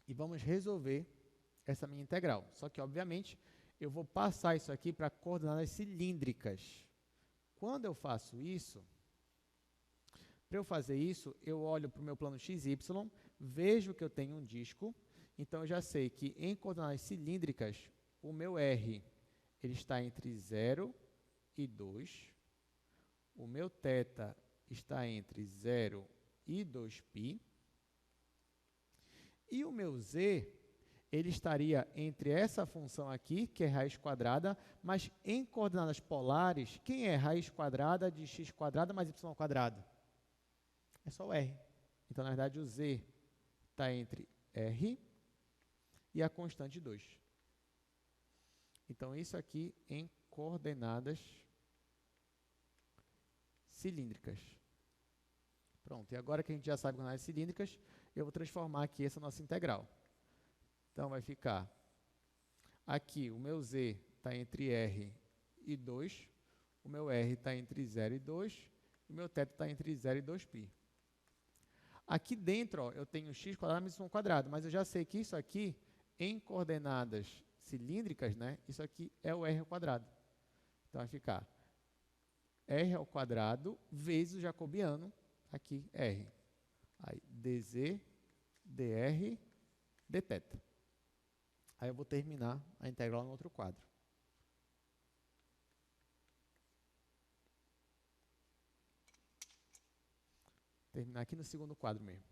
e vamos resolver essa minha integral. Só que, obviamente, eu vou passar isso aqui para coordenadas cilíndricas. Quando eu faço isso, para eu fazer isso, eu olho para o meu plano XY, vejo que eu tenho um disco, então eu já sei que em coordenadas cilíndricas, o meu R ele está entre 0 e 2, o meu θ está entre 0 e 2π, e o meu z ele estaria entre essa função aqui, que é raiz quadrada, mas em coordenadas polares, quem é raiz quadrada de x² mais y²? É só o r. Então, na verdade, o z está entre r e a constante 2. Então, isso aqui em coordenadas cilíndricas. Pronto, e agora que a gente já sabe coordenadas cilíndricas, eu vou transformar aqui essa nossa integral. Então, vai ficar aqui, o meu z está entre r e 2, o meu r está entre 0 e 2, e o meu θ está entre 0 e 2π. Aqui dentro, ó, eu tenho x² mais y², mas eu já sei que isso aqui, em coordenadas cilíndricas, né, isso aqui é o r ao quadrado. Então, vai ficar r ao quadrado vezes o jacobiano, aqui, r. Aí, dz, dr, dθ. Aí eu vou terminar a integral no outro quadro. Terminar aqui no segundo quadro mesmo.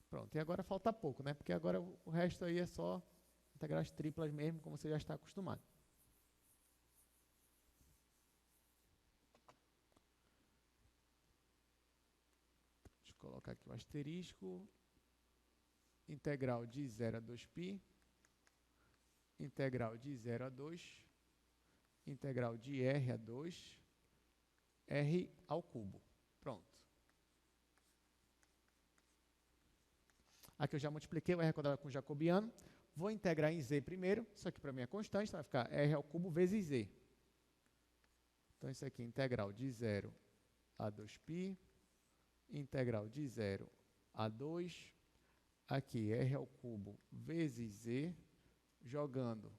Pronto, e agora falta pouco, né? Porque agora o resto aí é só integrais triplas mesmo, como você já está acostumado. Deixa eu colocar aqui o asterisco. Integral de 0 a 2π. Integral de 0 a 2. Integral de r a 2. R ao cubo. Pronto. Aqui eu já multipliquei o r quadrado com o jacobiano. Vou integrar em z primeiro. Isso aqui para mim é constante, então vai ficar r ao cubo vezes z. Então, isso aqui é integral de 0 a 2π. Integral de 0 a 2. Aqui, r ao cubo vezes z, jogando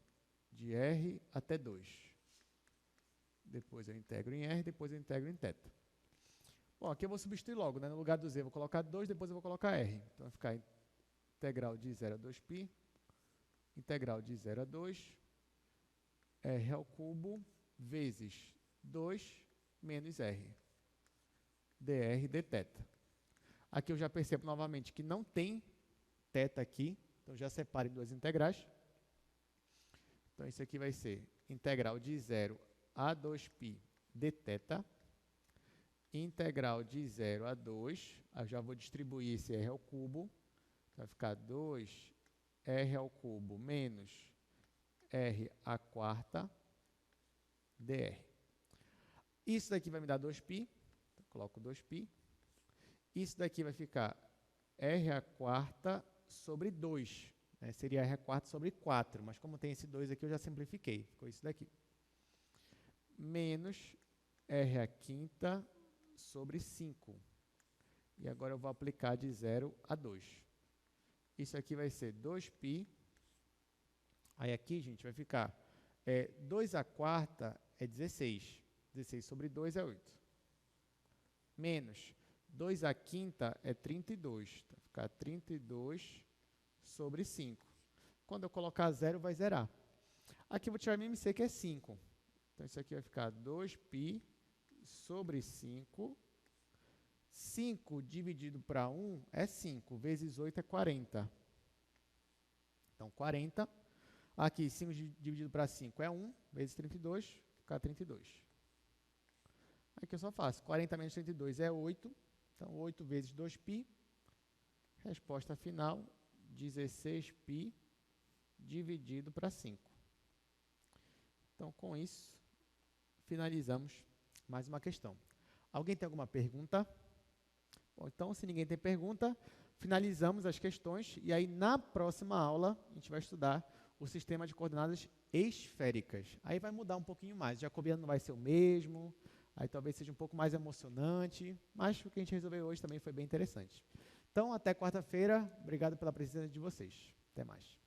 de r até 2. Depois eu integro em r, depois eu integro em θ. Bom, aqui eu vou substituir logo, né? No lugar do z eu vou colocar 2, depois eu vou colocar r. Então, vai ficar integral de 0 a 2π, integral de 0 a 2, r ao cubo vezes 2 menos r, dr dθ. Aqui eu já percebo novamente que não tem θ aqui, então já separo em duas integrais. Então, isso aqui vai ser integral de 0 a 2π dθ, integral de 0 a 2, eu já vou distribuir esse r ao cubo, vai ficar 2r ao cubo menos r à quarta dr. Isso daqui vai me dar 2π, coloco 2π. Isso daqui vai ficar r² sobre 2. Né? Seria r² sobre 4, mas como tem esse 2 aqui, eu já simplifiquei. Ficou isso daqui. Menos r² sobre 5. E agora eu vou aplicar de 0 a 2. Isso aqui vai ser 2π. Aí aqui, gente, vai ficar 2² é 16. 16 sobre 2 é 8. Menos 2/5 é 32. Vai ficar 32 sobre 5. Quando eu colocar 0, vai zerar. Aqui eu vou tirar MMC, que é 5. Então, isso aqui vai ficar 2π sobre 5. 5 dividido para 1 é 5. Vezes 8 é 40. Então, 40. Aqui, 5 dividido para 5 é 1. Vezes 32, vai ficar 32. Aqui eu só faço. 40 menos 32 é 8. Então, 8 vezes 2π. Resposta final, 16π dividido para 5. Então, com isso, finalizamos mais uma questão. Alguém tem alguma pergunta? Bom, então, se ninguém tem pergunta, finalizamos as questões e aí na próxima aula a gente vai estudar o sistema de coordenadas esféricas. Aí vai mudar um pouquinho mais. O jacobiano não vai ser o mesmo, aí talvez seja um pouco mais emocionante, mas o que a gente resolveu hoje também foi bem interessante. Então, até quarta-feira. Obrigado pela presença de vocês. Até mais.